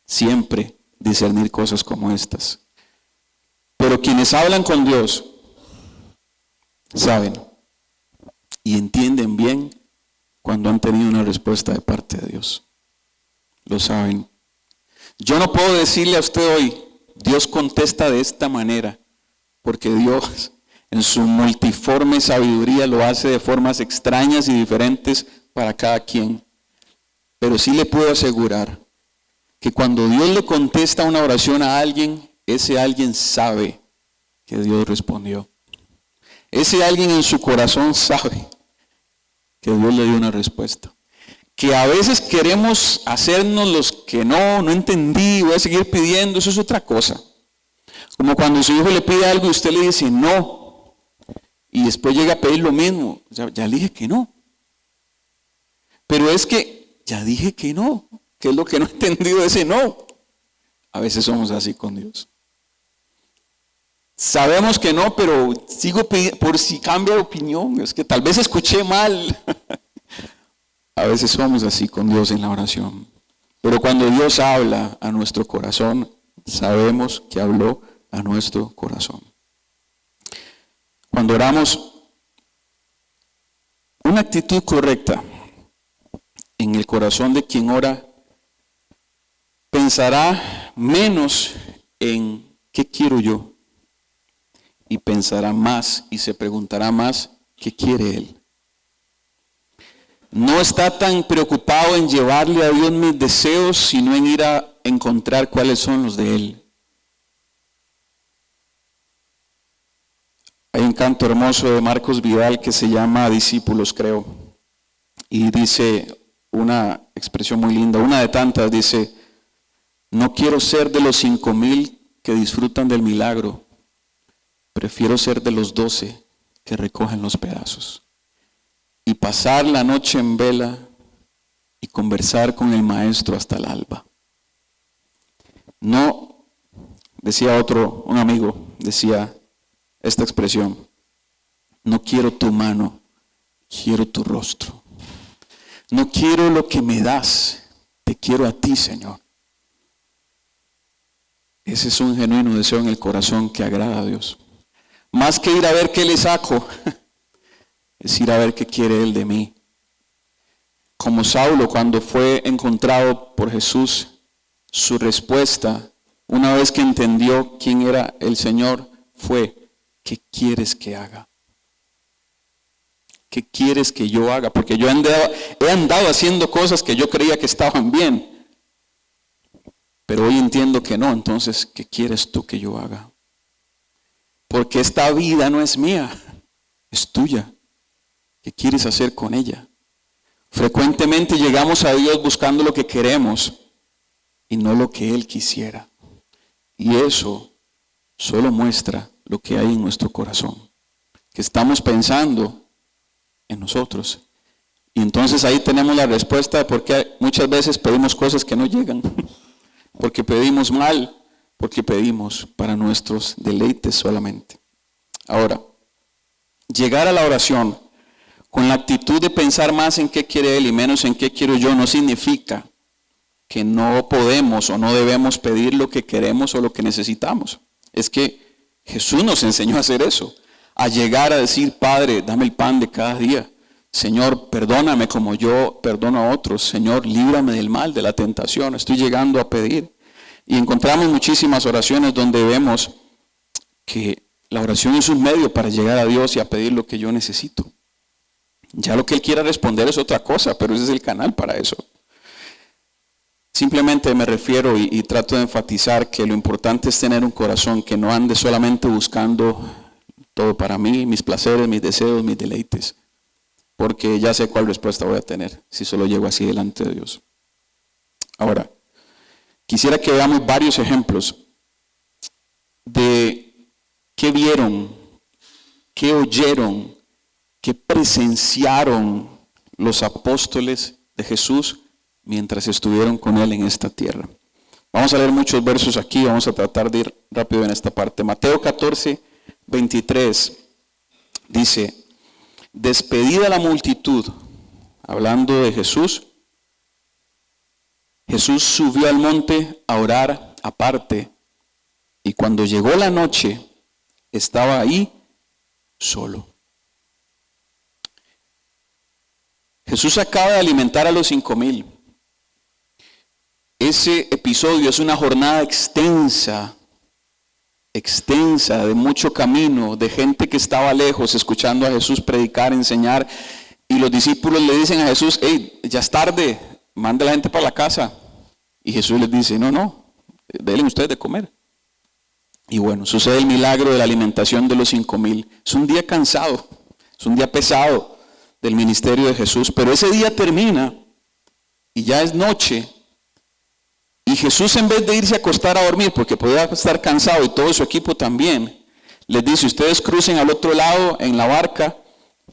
siempre discernir cosas como estas. Pero quienes hablan con Dios saben y entienden bien cuando han tenido una respuesta de parte de Dios. Lo saben. Yo no puedo decirle a usted hoy, Dios contesta de esta manera, porque Dios en su multiforme sabiduría lo hace de formas extrañas y diferentes para cada quien. Pero sí le puedo asegurar que cuando Dios le contesta una oración a alguien, ese alguien sabe que Dios respondió. Ese alguien en su corazón sabe que Dios le dio una respuesta. Que a veces queremos hacernos los que no entendí, voy a seguir pidiendo, eso es otra cosa. Como cuando su hijo le pide algo y usted le dice no, y después llega a pedir lo mismo, ya le dije que no. Pero es que ya dije que no, que es lo que no he entendido de ese no. A veces somos así con Dios. Sabemos que no, pero sigo pidiendo por si cambia de opinión. Es que tal vez escuché mal. A veces somos así con Dios en la oración. Pero cuando Dios habla a nuestro corazón, sabemos que habló a nuestro corazón. Cuando oramos, una actitud correcta en el corazón de quien ora pensará menos en ¿qué quiero yo? Y pensará más y se preguntará más ¿qué quiere Él? No está tan preocupado en llevarle a Dios mis deseos, sino en ir a encontrar cuáles son los de Él. Hay un canto hermoso de Marcos Vidal que se llama Discípulos, creo. Y dice una expresión muy linda, una de tantas, dice: no quiero ser de los 5,000 que disfrutan del milagro, prefiero ser de los 12 que recogen los pedazos. Y pasar la noche en vela y conversar con el maestro hasta el alba. No, decía un amigo, decía esta expresión: no quiero tu mano, quiero tu rostro. No quiero lo que me das, te quiero a ti, Señor. Ese es un genuino deseo en el corazón que agrada a Dios. Más que ir a ver qué le saco, es ir a ver qué quiere Él de mí. Como Saulo, cuando fue encontrado por Jesús, su respuesta, una vez que entendió quién era el Señor, fue: ¿qué quieres que haga? ¿Qué quieres que yo haga? Porque yo he andado haciendo cosas que yo creía que estaban bien, pero hoy entiendo que no. Entonces, ¿qué quieres tú que yo haga? Porque esta vida no es mía, es tuya. ¿Qué quieres hacer con ella? Frecuentemente llegamos a Dios buscando lo que queremos y no lo que Él quisiera. Y eso solo muestra lo que hay en nuestro corazón, que estamos pensando en nosotros. Y entonces ahí tenemos la respuesta de por qué muchas veces pedimos cosas que no llegan. Porque pedimos mal, porque pedimos para nuestros deleites solamente. Ahora, llegar a la oración con la actitud de pensar más en qué quiere Él y menos en qué quiero yo no significa que no podemos o no debemos pedir lo que queremos o lo que necesitamos. Es que Jesús nos enseñó a hacer eso, a llegar a decir: Padre, dame el pan de cada día. Señor, perdóname como yo perdono a otros. Señor, líbrame del mal, de la tentación. Estoy llegando a pedir. Y encontramos muchísimas oraciones donde vemos que la oración es un medio para llegar a Dios y a pedir lo que yo necesito. Ya lo que Él quiera responder es otra cosa, pero ese es el canal para eso. Simplemente me refiero y trato de enfatizar que lo importante es tener un corazón que no ande solamente buscando todo para mí, mis placeres, mis deseos, mis deleites, porque ya sé cuál respuesta voy a tener si solo llego así delante de Dios. Ahora, quisiera que veamos varios ejemplos de qué vieron, qué oyeron, qué presenciaron los apóstoles de Jesús mientras estuvieron con Él en esta tierra. Vamos a leer muchos versos aquí, vamos a tratar de ir rápido en esta parte. Mateo 14, 23 dice: despedida la multitud, hablando de Jesús, Jesús subió al monte a orar aparte, y cuando llegó la noche, estaba ahí solo. Jesús acaba de alimentar a los 5,000. Ese episodio es una jornada extensa de mucho camino, de gente que estaba lejos escuchando a Jesús predicar, enseñar, y los discípulos le dicen a Jesús: hey, ya es tarde, manda a la gente para la casa. Y Jesús les dice: no, denle ustedes de comer. Y bueno, sucede el milagro de la alimentación de los 5,000. Es un día cansado, es un día pesado del ministerio de Jesús, pero ese día termina y ya es noche. Y Jesús, en vez de irse a acostar a dormir, porque podía estar cansado y todo su equipo también, les dice: ustedes crucen al otro lado en la barca.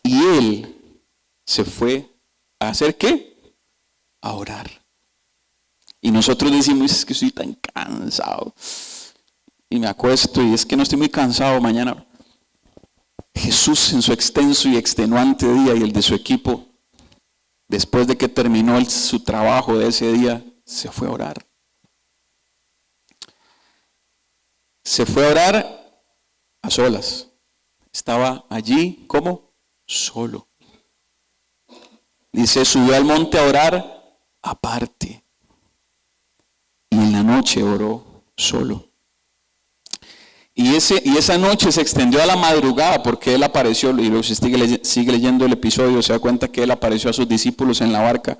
Y Él se fue a hacer ¿qué? A orar. Y nosotros decimos: es que estoy tan cansado. y me acuesto y es que no estoy muy cansado mañana. Jesús en su extenso y extenuante día y el de su equipo, después de que terminó su trabajo de ese día, se fue a orar. Se fue a orar a solas. Estaba allí, ¿cómo? Solo. Dice, subió al monte a orar aparte. Y en la noche oró solo. Y esa noche se extendió a la madrugada porque él apareció, y luego si sigue leyendo el episodio, se da cuenta que él apareció a sus discípulos en la barca.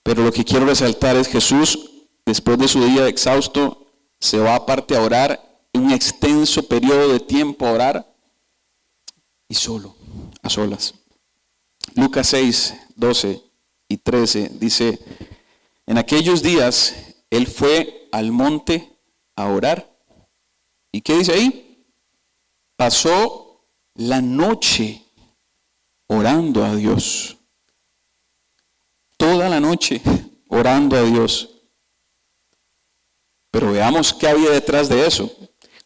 Pero lo que quiero resaltar es Jesús, después de su día exhausto, se va aparte a orar, un extenso periodo de tiempo a orar, y solo, a solas. Lucas 6, 12 y 13 dice, en aquellos días él fue al monte a orar. ¿Y qué dice ahí? Pasó la noche orando a Dios. Toda la noche orando a Dios. Pero veamos qué había detrás de eso.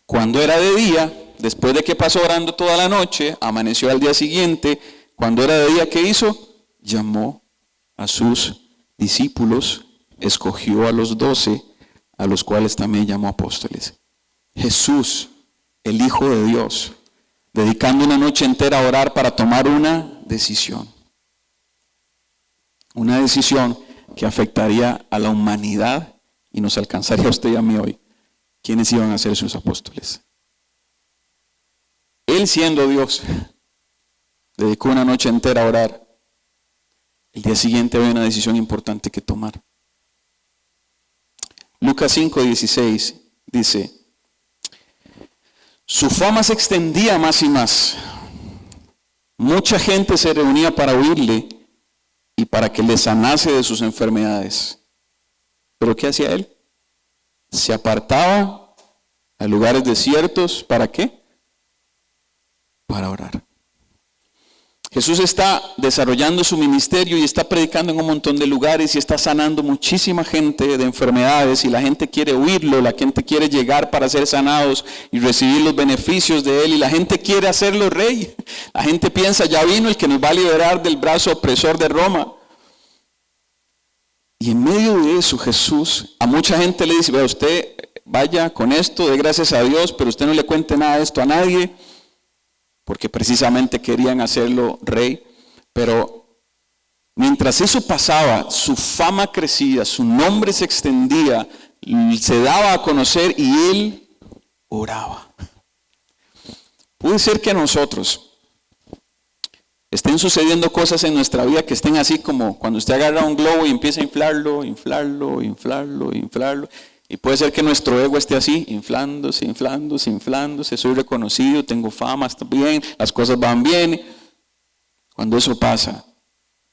Cuando era de día, después de que pasó orando toda la noche, amaneció al día siguiente. Cuando era de día, ¿qué hizo? Llamó a sus discípulos, escogió a los 12, a los cuales también llamó apóstoles. Jesús, el Hijo de Dios, dedicando una noche entera a orar para tomar una decisión. Una decisión que afectaría a la humanidad y nos alcanzaría a usted y a mí hoy. ¿Quiénes iban a ser sus apóstoles? Él siendo Dios, dedicó una noche entera a orar. El día siguiente había una decisión importante que tomar. Lucas 5:16 dice, su fama se extendía más y más. Mucha gente se reunía para oírle y para que le sanase de sus enfermedades. ¿Pero qué hacía él? Se apartaba a lugares desiertos. ¿Para qué? Para orar. Jesús está desarrollando su ministerio y está predicando en un montón de lugares y está sanando muchísima gente de enfermedades y la gente quiere oírlo, la gente quiere llegar para ser sanados y recibir los beneficios de él y la gente quiere hacerlo rey. La gente piensa, ya vino el que nos va a liberar del brazo opresor de Roma. Y en medio de eso Jesús, a mucha gente le dice, vea, usted vaya con esto, dé gracias a Dios, pero usted no le cuente nada de esto a nadie. Porque precisamente querían hacerlo rey, pero mientras eso pasaba, su fama crecía, su nombre se extendía, se daba a conocer y él oraba. Puede ser que a nosotros estén sucediendo cosas en nuestra vida que estén así como cuando usted agarra un globo y empieza a inflarlo, inflarlo, inflarlo, inflarlo. Y puede ser que nuestro ego esté así, inflándose, inflándose, inflándose. Soy reconocido, tengo fama, está bien, las cosas van bien. Cuando eso pasa,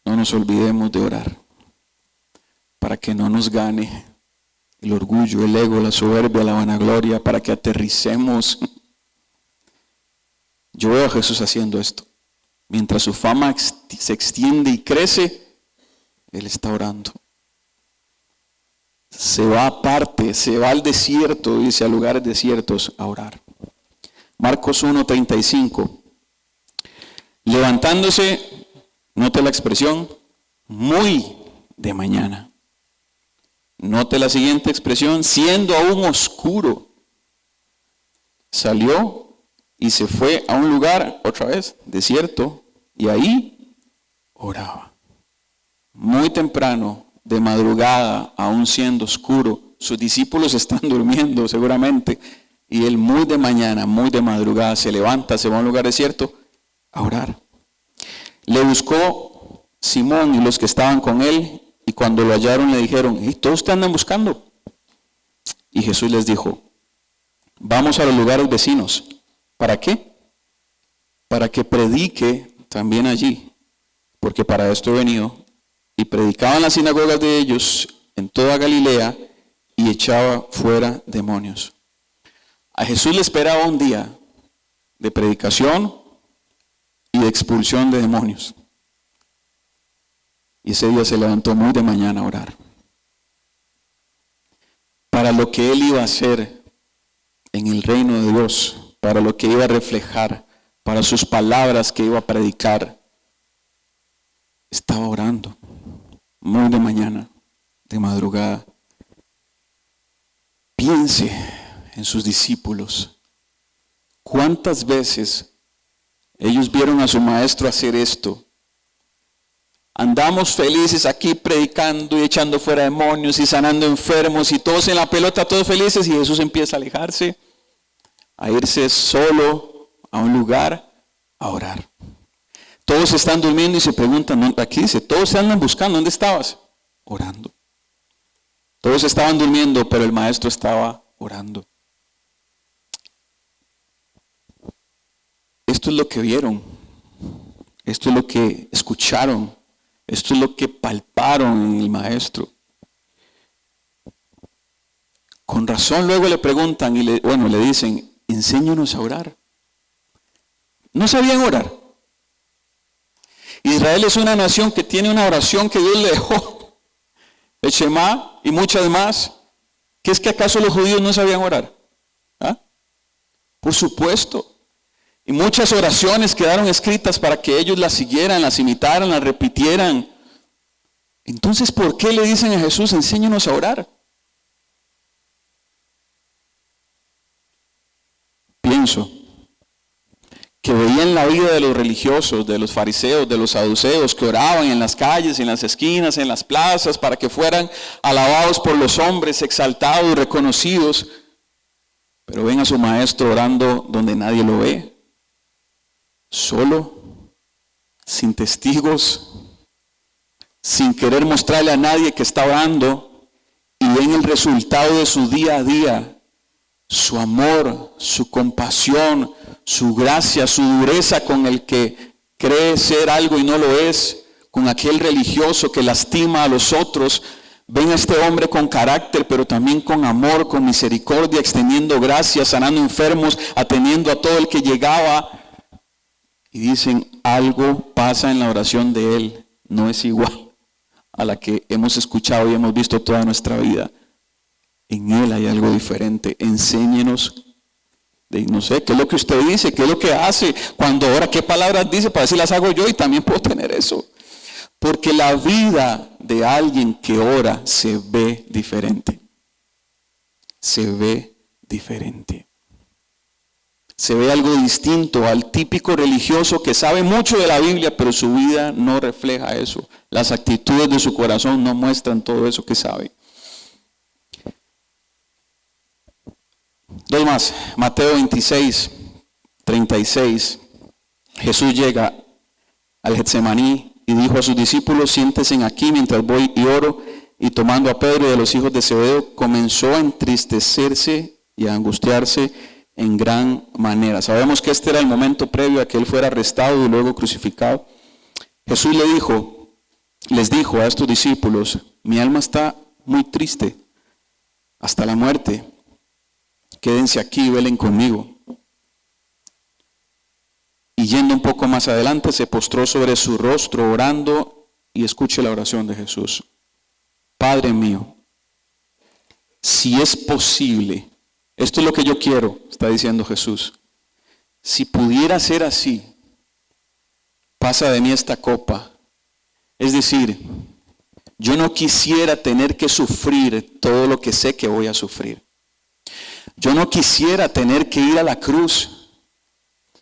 no nos olvidemos de orar. Para que no nos gane el orgullo, el ego, la soberbia, la vanagloria, para que aterricemos. Yo veo a Jesús haciendo esto. Mientras su fama se extiende y crece, Él está orando. Se va aparte, se va al desierto, dice, a lugares desiertos a orar. Marcos 1:35. Levantándose, note la expresión, muy de mañana. Note la siguiente expresión, siendo aún oscuro. Salió y se fue a un lugar, otra vez, desierto, y ahí oraba. Muy temprano, de madrugada, aún siendo oscuro, sus discípulos están durmiendo seguramente, y él muy de mañana, muy de madrugada, se levanta, se va a un lugar desierto a orar. Le buscó Simón y los que estaban con él, y cuando lo hallaron le dijeron, ¿y todos te andan buscando? Y Jesús les dijo, vamos a los lugares vecinos. ¿Para qué? Para que predique también allí, porque para esto he venido. Y predicaba en las sinagogas de ellos en toda Galilea y echaba fuera demonios. A Jesús le esperaba un día de predicación y de expulsión de demonios. Y ese día se levantó muy de mañana a orar. Para lo que él iba a hacer en el reino de Dios, para lo que iba a reflejar, para sus palabras que iba a predicar, estaba orando, muy de mañana, de madrugada. Piense en sus discípulos. ¿Cuántas veces ellos vieron a su maestro hacer esto? Andamos felices aquí predicando y echando fuera demonios y sanando enfermos y todos en la pelota, todos felices, y Jesús empieza a alejarse, a irse solo a un lugar a orar. Todos están durmiendo y se preguntan, aquí dice, todos se andan buscando, ¿dónde estabas? Orando. Todos estaban durmiendo, pero el maestro estaba orando. Esto es lo que vieron, esto es lo que escucharon, esto es lo que palparon en el maestro. Con razón luego le preguntan y le dicen, enséñanos a orar. No sabían orar. Israel es una nación que tiene una oración que Dios le dejó, el Shema y muchas más. ¿Qué es que acaso los judíos no sabían orar? ¿Ah? Por supuesto. Y muchas oraciones quedaron escritas para que ellos las siguieran, las imitaran, las repitieran. Entonces, ¿por qué le dicen a Jesús, enséñanos a orar? Pienso que veían la vida de los religiosos, de los fariseos, de los saduceos, que oraban en las calles, en las esquinas, en las plazas, para que fueran alabados por los hombres, exaltados, reconocidos. Pero ven a su maestro orando donde nadie lo ve. Solo, sin testigos, sin querer mostrarle a nadie que está orando, y ven el resultado de su día a día, su amor, su compasión, su gracia, su dureza con el que cree ser algo y no lo es, con aquel religioso que lastima a los otros. Ven a este hombre con carácter, pero también con amor, con misericordia, extendiendo gracia, sanando enfermos, atendiendo a todo el que llegaba. Y dicen, algo pasa en la oración de él, no es igual a la que hemos escuchado y hemos visto toda nuestra vida. En él hay algo diferente. Enséñenos, no sé, qué es lo que usted dice, qué es lo que hace cuando ora, qué palabras dice para ver si las hago yo y también puedo tener eso. Porque la vida de alguien que ora se ve diferente. Se ve diferente. Se ve algo distinto al típico religioso que sabe mucho de la Biblia, pero su vida no refleja eso. Las actitudes de su corazón no muestran todo eso que sabe. Dos más. Mateo 26, 36. Jesús llega al Getsemaní y dijo a sus discípulos, siéntense aquí mientras voy y oro. Y tomando a Pedro y a los hijos de Zebedeo, comenzó a entristecerse y a angustiarse en gran manera. Sabemos que este era el momento previo a que él fuera arrestado y luego crucificado. Jesús les dijo a estos discípulos, mi alma está muy triste hasta la muerte. Quédense aquí y velen conmigo. Y yendo un poco más adelante, se postró sobre su rostro orando, y escuche la oración de Jesús. Padre mío, si es posible, esto es lo que yo quiero, está diciendo Jesús. Si pudiera ser así, pasa de mí esta copa. Es decir, yo no quisiera tener que sufrir todo lo que sé que voy a sufrir. Yo no quisiera tener que ir a la cruz.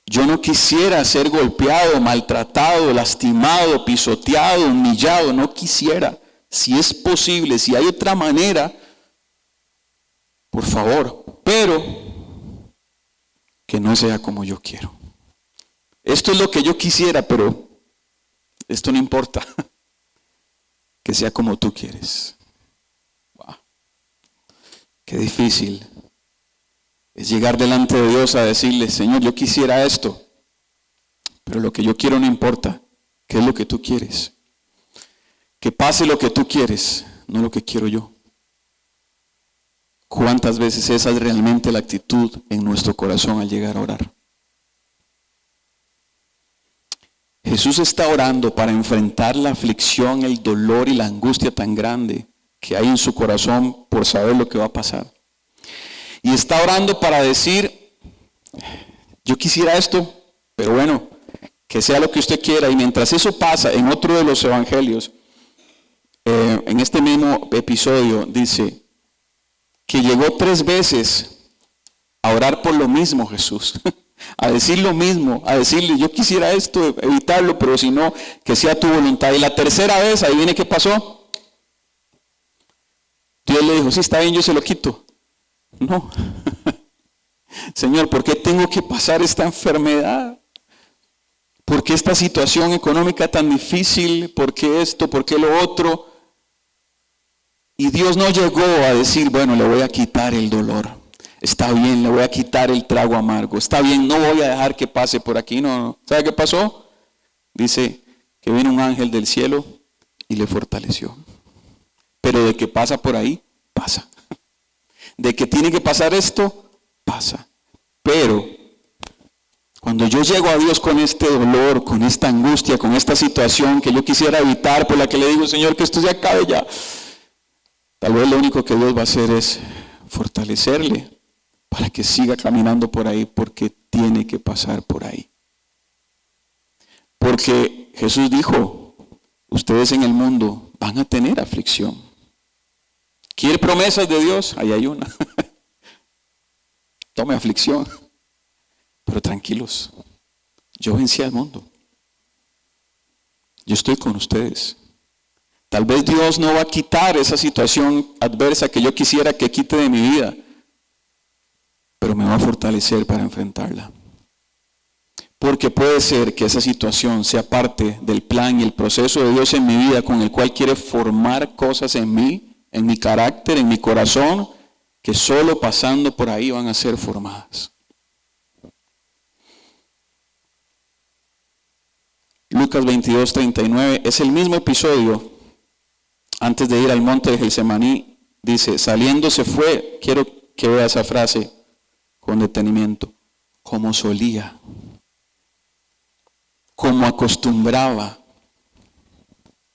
Yo no quisiera ser golpeado, maltratado, lastimado, pisoteado, humillado. No quisiera. Si es posible, si hay otra manera, por favor. Pero que no sea como yo quiero. Esto es lo que yo quisiera, pero esto no importa. Que sea como tú quieres. Wow. Qué difícil es llegar delante de Dios a decirle, Señor, yo quisiera esto, pero lo que yo quiero no importa. ¿Qué es lo que tú quieres? Que pase lo que tú quieres, no lo que quiero yo. ¿Cuántas veces esa es realmente la actitud en nuestro corazón al llegar a orar? Jesús está orando para enfrentar la aflicción, el dolor y la angustia tan grande que hay en su corazón por saber lo que va a pasar. y está orando para decir, yo quisiera esto, pero bueno, que sea lo que usted quiera. Y mientras eso pasa, en otro de los evangelios, en este mismo episodio, dice que llegó 3 veces a orar por lo mismo Jesús, a decir lo mismo, a decirle, yo quisiera esto, evitarlo, pero si no, que sea tu voluntad. Y la tercera vez, ahí viene, ¿qué pasó? Dios le dijo, sí, está bien, yo se lo quito. No. Señor, ¿por qué tengo que pasar esta enfermedad? ¿Por qué esta situación económica tan difícil? ¿Por qué esto? ¿Por qué lo otro? Y Dios no llegó a decir, bueno, le voy a quitar el dolor. Está bien, le voy a quitar el trago amargo. Está bien, no voy a dejar que pase por aquí. No. ¿Sabe qué pasó? Dice que vino un ángel del cielo y le fortaleció. Pero de que pasa por ahí, pasa. De que tiene que pasar esto, pasa. Pero cuando yo llego a Dios con este dolor, con esta angustia, con esta situación que yo quisiera evitar, por la que le digo, Señor, que esto se acabe ya, tal vez lo único que Dios va a hacer es fortalecerle para que siga caminando por ahí, porque tiene que pasar por ahí. Porque Jesús dijo, ustedes en el mundo van a tener aflicción. ¿Quiere promesas de Dios? Ahí hay una. Tome aflicción. Pero tranquilos, yo vencí al mundo. Yo estoy con ustedes. Tal vez Dios no va a quitar esa situación adversa que yo quisiera que quite de mi vida, pero me va a fortalecer para enfrentarla. Porque puede ser que esa situación sea parte del plan y el proceso de Dios en mi vida, con el cual quiere formar cosas en mí, en mi carácter, en mi corazón, que solo pasando por ahí van a ser formadas. Lucas 22:39 es el mismo episodio. Antes de ir al monte de Getsemaní, dice, saliendo se fue. Quiero que vea esa frase con detenimiento. Como solía, como acostumbraba.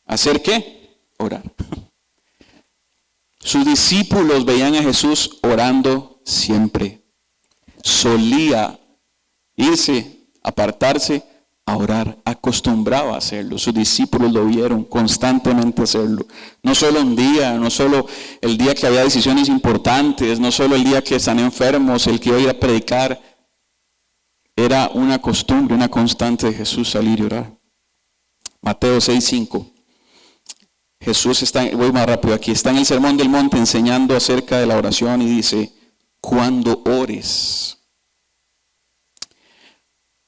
¿Hacer qué? Orar. Sus discípulos veían a Jesús orando siempre. Solía irse, apartarse a orar, acostumbraba a hacerlo. Sus discípulos lo vieron constantemente hacerlo. No solo un día, no solo el día que había decisiones importantes, no solo el día que están enfermos, el que iba a ir a predicar. Era una costumbre, una constante de Jesús salir y orar. Mateo 6:5. Jesús está, voy más rápido aquí, está en el Sermón del Monte enseñando acerca de la oración y dice, cuando ores.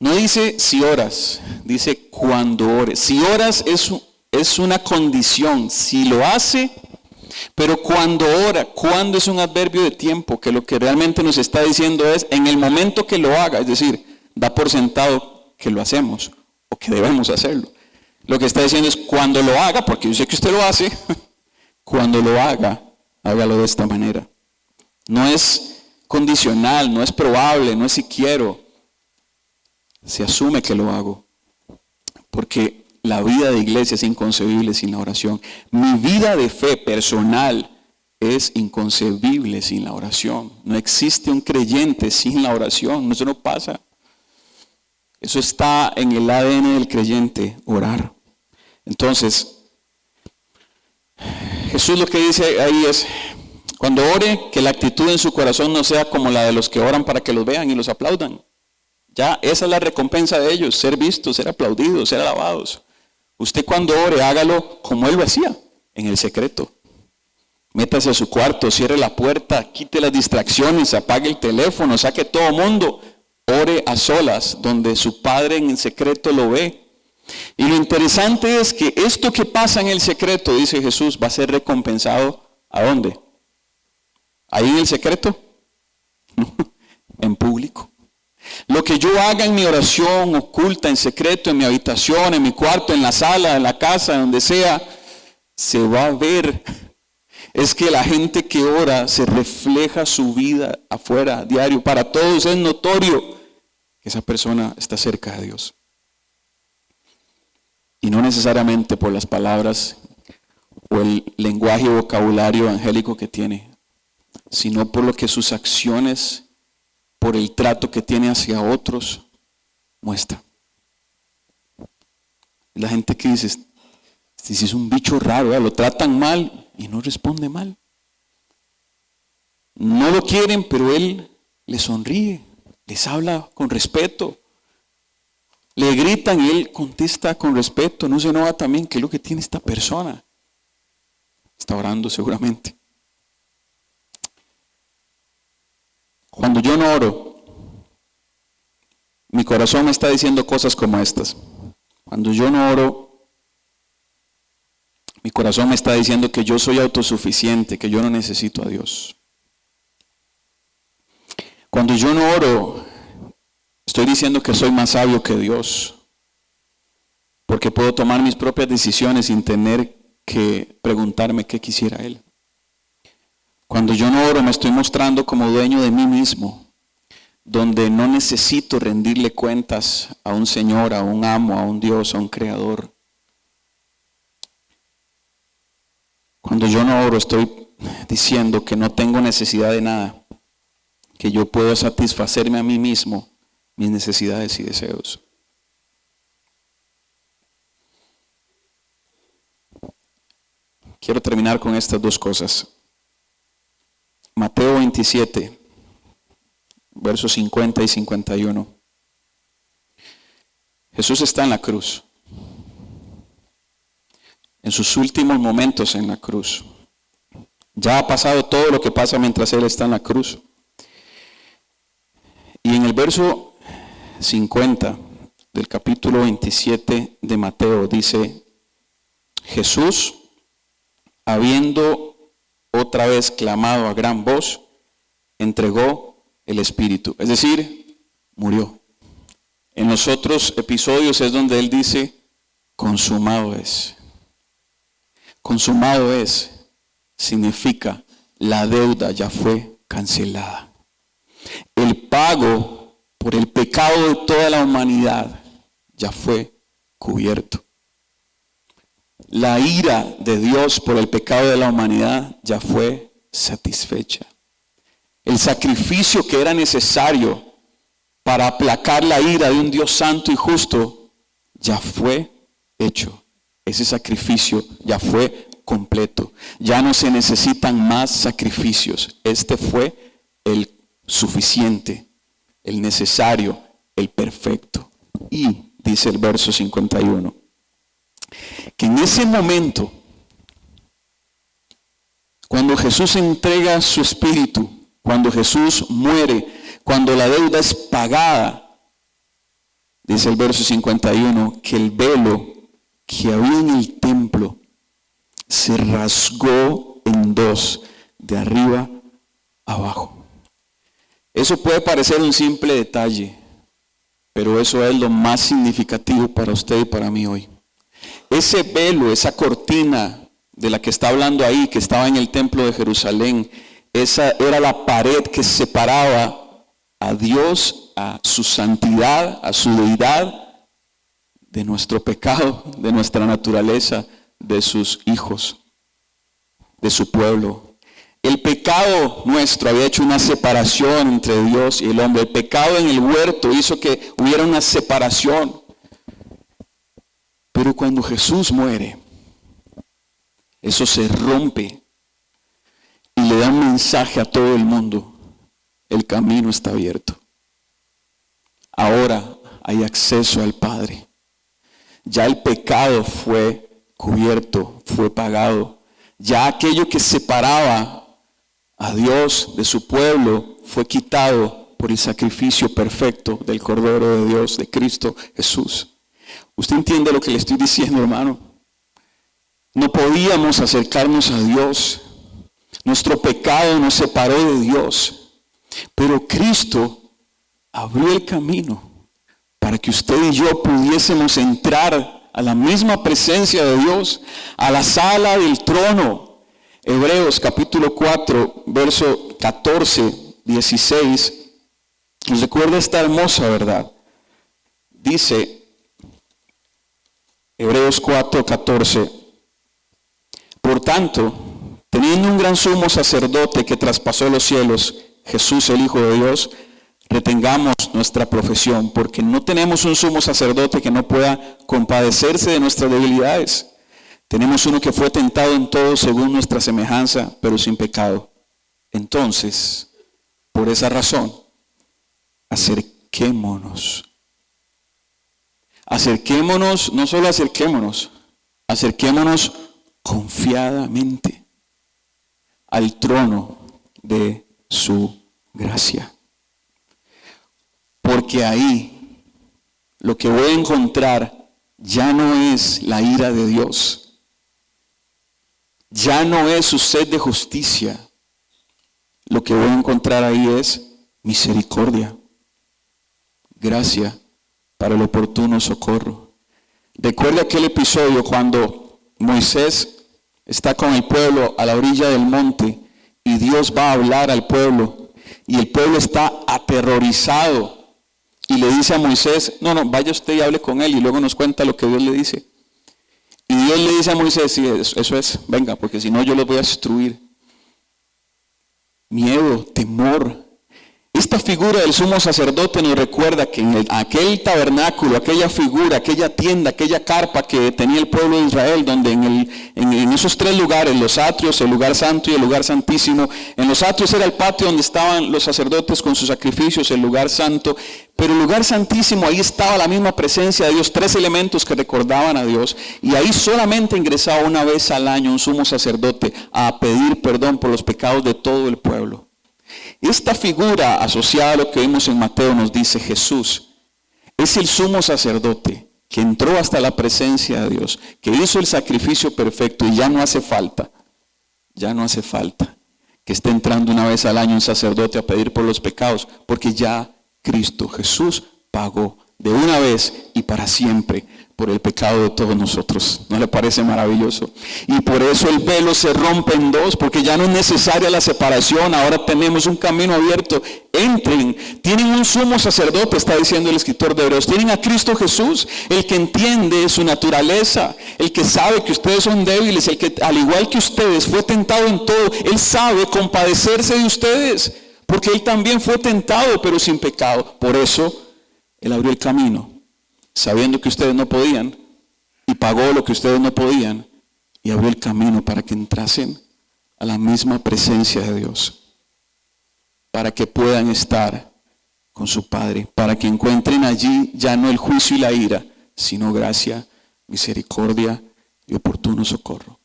No dice si oras, dice cuando ores. Si oras es una condición, si lo hace, pero cuando ora, cuando es un adverbio de tiempo, que lo que realmente nos está diciendo es en el momento que lo haga, es decir, da por sentado que lo hacemos o que debemos hacerlo. Lo que está diciendo es cuando lo haga, porque yo sé que usted lo hace, cuando lo haga, hágalo de esta manera. No es condicional, no es probable, no es si quiero. Se asume que lo hago, porque la vida de iglesia es inconcebible sin la oración. Mi vida de fe personal es inconcebible sin la oración. No existe un creyente sin la oración, eso no pasa. Eso está en el ADN del creyente, orar. Entonces, Jesús lo que dice ahí es, cuando ore, que la actitud en su corazón no sea como la de los que oran para que los vean y los aplaudan. Ya, esa es la recompensa de ellos, ser vistos, ser aplaudidos, ser alabados. Usted cuando ore, hágalo como Él lo hacía, en el secreto. Métase a su cuarto, cierre la puerta, quite las distracciones, apague el teléfono, saque todo mundo. Ore a solas, donde su Padre en el secreto lo ve. Y lo interesante es que esto que pasa en el secreto, dice Jesús, va a ser recompensado, ¿a dónde? ¿Ahí en el secreto? En público. Lo que yo haga en mi oración oculta, en secreto, en mi habitación, en mi cuarto, en la sala, en la casa, donde sea, se va a ver. Es que la gente que ora se refleja su vida afuera, diario. Para todos es notorio que esa persona está cerca de Dios. Y no necesariamente por las palabras o el lenguaje y vocabulario evangélico que tiene. sino por lo que sus acciones, por el trato que tiene hacia otros, muestra. La gente que dice, este es un bicho raro, lo tratan mal y no responde mal. No lo quieren, pero él les sonríe, les habla con respeto. Le gritan y él contesta con respeto. No se enoja también, que es lo que tiene esta persona. Está orando seguramente. Cuando yo no oro, mi corazón me está diciendo cosas como estas. Cuando yo no oro, mi corazón me está diciendo que yo soy autosuficiente, que yo no necesito a Dios. Cuando yo no oro, estoy diciendo que soy más sabio que Dios, porque puedo tomar mis propias decisiones sin tener que preguntarme qué quisiera Él. Cuando yo no oro, me estoy mostrando como dueño de mí mismo, donde no necesito rendirle cuentas a un Señor, a un amo, a un Dios, a un Creador. Cuando yo no oro, estoy diciendo que no tengo necesidad de nada, que yo puedo satisfacerme a mí mismo mis necesidades y deseos. Quiero terminar con estas dos cosas. Mateo 27, versos 50 y 51. Jesús está en la cruz. En sus últimos momentos en la cruz. Ya ha pasado todo lo que pasa mientras Él está en la cruz. Y en el verso 50 del capítulo 27 de Mateo dice, Jesús, habiendo otra vez clamado a gran voz, entregó el Espíritu. Es decir, murió. En los otros episodios es donde Él dice, consumado es. Consumado es, significa la deuda ya fue cancelada. El pago por el pecado de toda la humanidad ya fue cubierto. La ira de Dios por el pecado de la humanidad ya fue satisfecha. El sacrificio que era necesario para aplacar la ira de un Dios santo y justo ya fue hecho. Ese sacrificio ya fue completo. Ya no se necesitan más sacrificios. Este fue el suficiente, el necesario, el perfecto. Y dice el verso 51, que en ese momento, cuando Jesús entrega su espíritu, cuando Jesús muere, cuando la deuda es pagada, dice el verso 51, que el velo que había en el templo se rasgó en dos, de arriba abajo. Eso puede parecer un simple detalle, pero eso es lo más significativo para usted y para mí hoy. Ese velo, esa cortina de la que está hablando ahí, que estaba en el templo de Jerusalén, esa era la pared que separaba a Dios, a su santidad, a su deidad, de nuestro pecado, de nuestra naturaleza, de sus hijos, de su pueblo. El pecado nuestro había hecho una separación entre Dios y el hombre. El pecado en el huerto hizo que hubiera una separación. Pero cuando Jesús muere, eso se rompe y le da un mensaje a todo el mundo. El camino está abierto. Ahora hay acceso al Padre. Ya el pecado fue cubierto, fue pagado. Ya aquello que separaba a Dios de su pueblo fue quitado por el sacrificio perfecto del Cordero de Dios, de Cristo Jesús. ¿Usted entiende lo que le estoy diciendo, hermano? No podíamos acercarnos a Dios. Nuestro pecado nos separó de Dios. Pero Cristo abrió el camino para que usted y yo pudiésemos entrar a la misma presencia de Dios, a la sala del trono. Hebreos capítulo 4, verso 14, 16, nos recuerda esta hermosa verdad. Dice, Hebreos 4, 14, por tanto, Teniendo un gran sumo sacerdote que traspasó los cielos, Jesús el Hijo de Dios, retengamos nuestra profesión, porque no tenemos un sumo sacerdote que no pueda compadecerse de nuestras debilidades. Tenemos uno que fue tentado en todo según nuestra semejanza, pero sin pecado. Entonces, por esa razón, acerquémonos, no solo acerquémonos confiadamente al trono de su gracia. Porque ahí lo que voy a encontrar ya no es la ira de Dios, ya no es su sed de justicia. Lo que voy a encontrar ahí es misericordia, gracia para el oportuno socorro. Recuerda aquel episodio cuando Moisés está con el pueblo a la orilla del monte y Dios va a hablar al pueblo y el pueblo está aterrorizado y le dice a Moisés, no, vaya usted y hable con él, y luego nos cuenta lo que Dios le dice. Y Dios le dice a Moisés, sí, eso es, venga, porque si no yo los voy a destruir. Miedo, temor. Esta figura del sumo sacerdote nos recuerda que en aquel tabernáculo, aquella figura, aquella tienda, aquella carpa que tenía el pueblo de Israel, donde en esos tres lugares, los atrios, el lugar santo y el lugar santísimo, en los atrios era el patio donde estaban los sacerdotes con sus sacrificios, el lugar santo, pero el lugar santísimo, ahí estaba la misma presencia de Dios, tres elementos que recordaban a Dios, y ahí solamente ingresaba una vez al año un sumo sacerdote a pedir perdón por los pecados de todo el pueblo. Esta figura asociada a lo que vimos en Mateo nos dice Jesús es el sumo sacerdote que entró hasta la presencia de Dios, que hizo el sacrificio perfecto y ya no hace falta que esté entrando una vez al año un sacerdote a pedir por los pecados, porque ya Cristo Jesús pagó de una vez y para siempre por el pecado de todos nosotros. ¿No le parece maravilloso? Y por eso el velo se rompe en dos, porque ya no es necesaria la separación, ahora tenemos un camino abierto. Entren, tienen un sumo sacerdote, está diciendo el escritor de Hebreos, tienen a Cristo Jesús, el que entiende su naturaleza, el que sabe que ustedes son débiles, el que al igual que ustedes fue tentado en todo, él sabe compadecerse de ustedes, porque él también fue tentado pero sin pecado. Por eso él abrió el camino, sabiendo que ustedes no podían, y pagó lo que ustedes no podían, y abrió el camino para que entrasen a la misma presencia de Dios, para que puedan estar con su Padre, para que encuentren allí ya no el juicio y la ira, sino gracia, misericordia y oportuno socorro.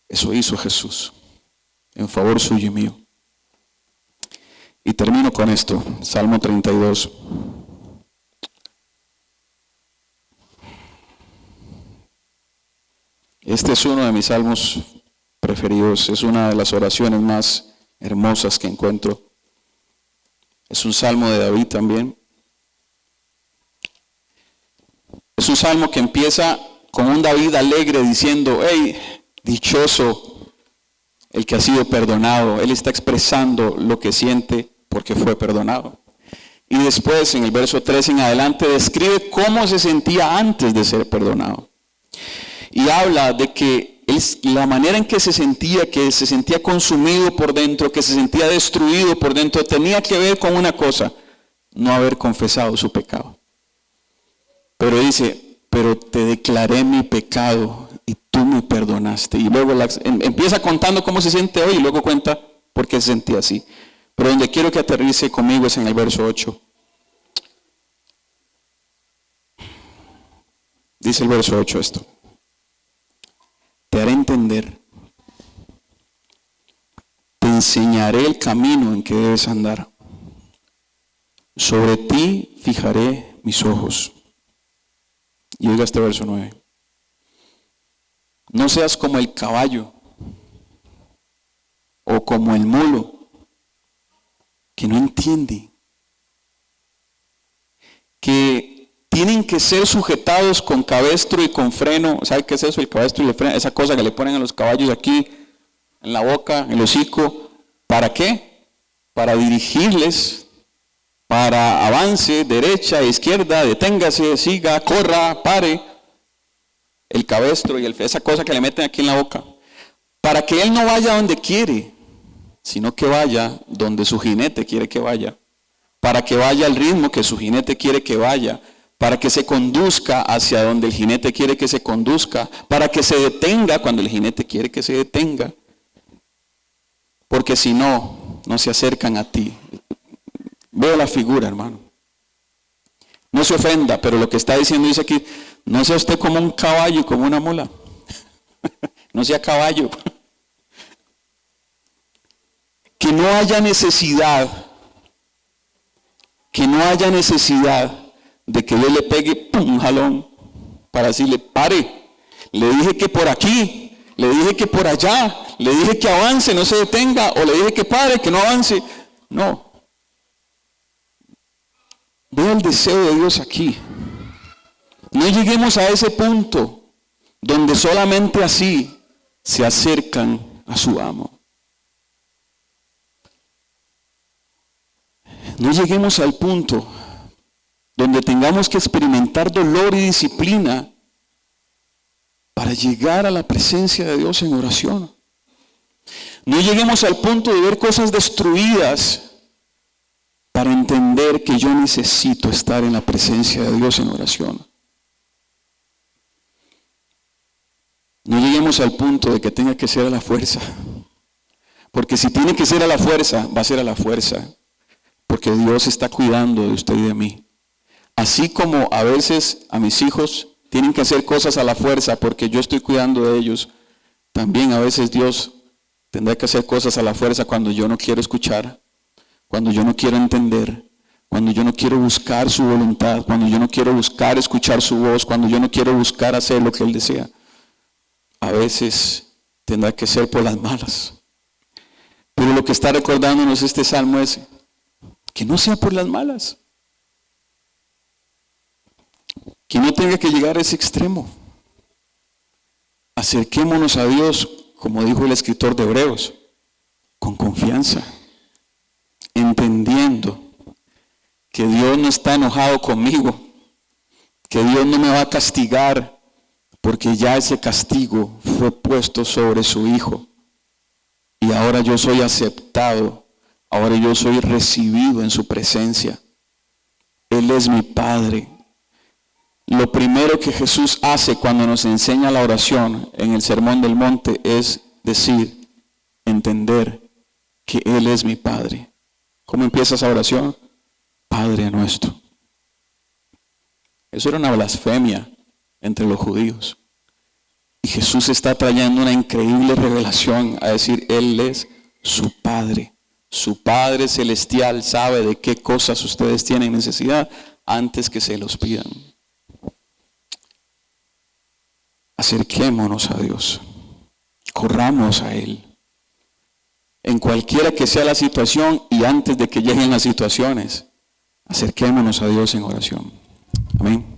Eso hizo Jesús en favor suyo y mío. Y termino con esto, Salmo 32. Este es uno de mis salmos preferidos, es una de las oraciones más hermosas que encuentro. Es un salmo de David también. Es un salmo que empieza con un David alegre diciendo, hey, dichoso el que ha sido perdonado. Él está expresando lo que siente porque fue perdonado. Y después, en el verso 3 en adelante, describe cómo se sentía antes de ser perdonado. Y habla de que la manera en que se sentía consumido por dentro, que se sentía destruido por dentro, tenía que ver con una cosa, no haber confesado su pecado. Pero dice, pero te declaré mi pecado y tú me perdonaste. Y luego empieza contando cómo se siente hoy y luego cuenta por qué se sentía así. Pero donde quiero que aterrice conmigo es en el verso 8. Dice el verso 8 esto. Te haré entender, te enseñaré el camino en que debes andar. Sobre ti fijaré mis ojos. Y oiga este verso 9. No seas como el caballo o como el mulo que no entiende que tienen que ser sujetados con cabestro y con freno. ¿Sabe qué es eso? El cabestro y el freno, esa cosa que le ponen a los caballos aquí en la boca, en el hocico. ¿Para qué? Para dirigirles, para avance, derecha, izquierda, deténgase, siga, corra, pare. el cabestro y esa cosa que le meten aquí en la boca, para que él no vaya donde quiere, sino que vaya donde su jinete quiere que vaya, para que vaya al ritmo que su jinete quiere que vaya, para que se conduzca hacia donde el jinete quiere que se conduzca, para que se detenga cuando el jinete quiere que se detenga, porque si no, no se acercan a ti. Veo la figura, hermano. No se ofenda, pero lo que está diciendo dice aquí, no sea usted como un caballo, como una mula. No sea caballo. Que no haya necesidad de que yo le pegue un jalón para decirle, pare. Le dije que por aquí, le dije que por allá, le dije que avance, no se detenga, o le dije que pare, que no avance. No. Vea el deseo de Dios aquí. No lleguemos a ese punto donde solamente así se acercan a su amo. No lleguemos al punto donde tengamos que experimentar dolor y disciplina para llegar a la presencia de Dios en oración. No lleguemos al punto de ver cosas destruidas para entender que yo necesito estar en la presencia de Dios en oración. No lleguemos al punto de que tenga que ser a la fuerza. Porque si tiene que ser a la fuerza, va a ser a la fuerza. Porque Dios está cuidando de usted y de mí. Así como a veces a mis hijos tienen que hacer cosas a la fuerza porque yo estoy cuidando de ellos, también a veces Dios tendrá que hacer cosas a la fuerza cuando yo no quiero escuchar, cuando yo no quiero entender, cuando yo no quiero buscar su voluntad, cuando yo no quiero buscar escuchar su voz, cuando yo no quiero buscar hacer lo que Él desea. A veces tendrá que ser por las malas. Pero lo que está recordándonos este salmo es que no sea por las malas. Que no tenga que llegar a ese extremo. Acerquémonos a Dios, como dijo el escritor de Hebreos, con confianza, entendiendo que Dios no está enojado conmigo, que Dios no me va a castigar, porque ya ese castigo fue puesto sobre su Hijo. Y ahora yo soy aceptado, ahora yo soy recibido en su presencia. Él es mi Padre. Lo primero que Jesús hace cuando nos enseña la oración en el Sermón del Monte es decir, entender que Él es mi Padre. ¿Cómo empieza esa oración? Padre nuestro. Eso era una blasfemia entre los judíos. Y Jesús está trayendo una increíble revelación a decir, Él es su Padre. Su Padre celestial sabe de qué cosas ustedes tienen necesidad antes que se los pidan. Acerquémonos a Dios, corramos a Él, en cualquiera que sea la situación y antes de que lleguen las situaciones, acerquémonos a Dios en oración. Amén.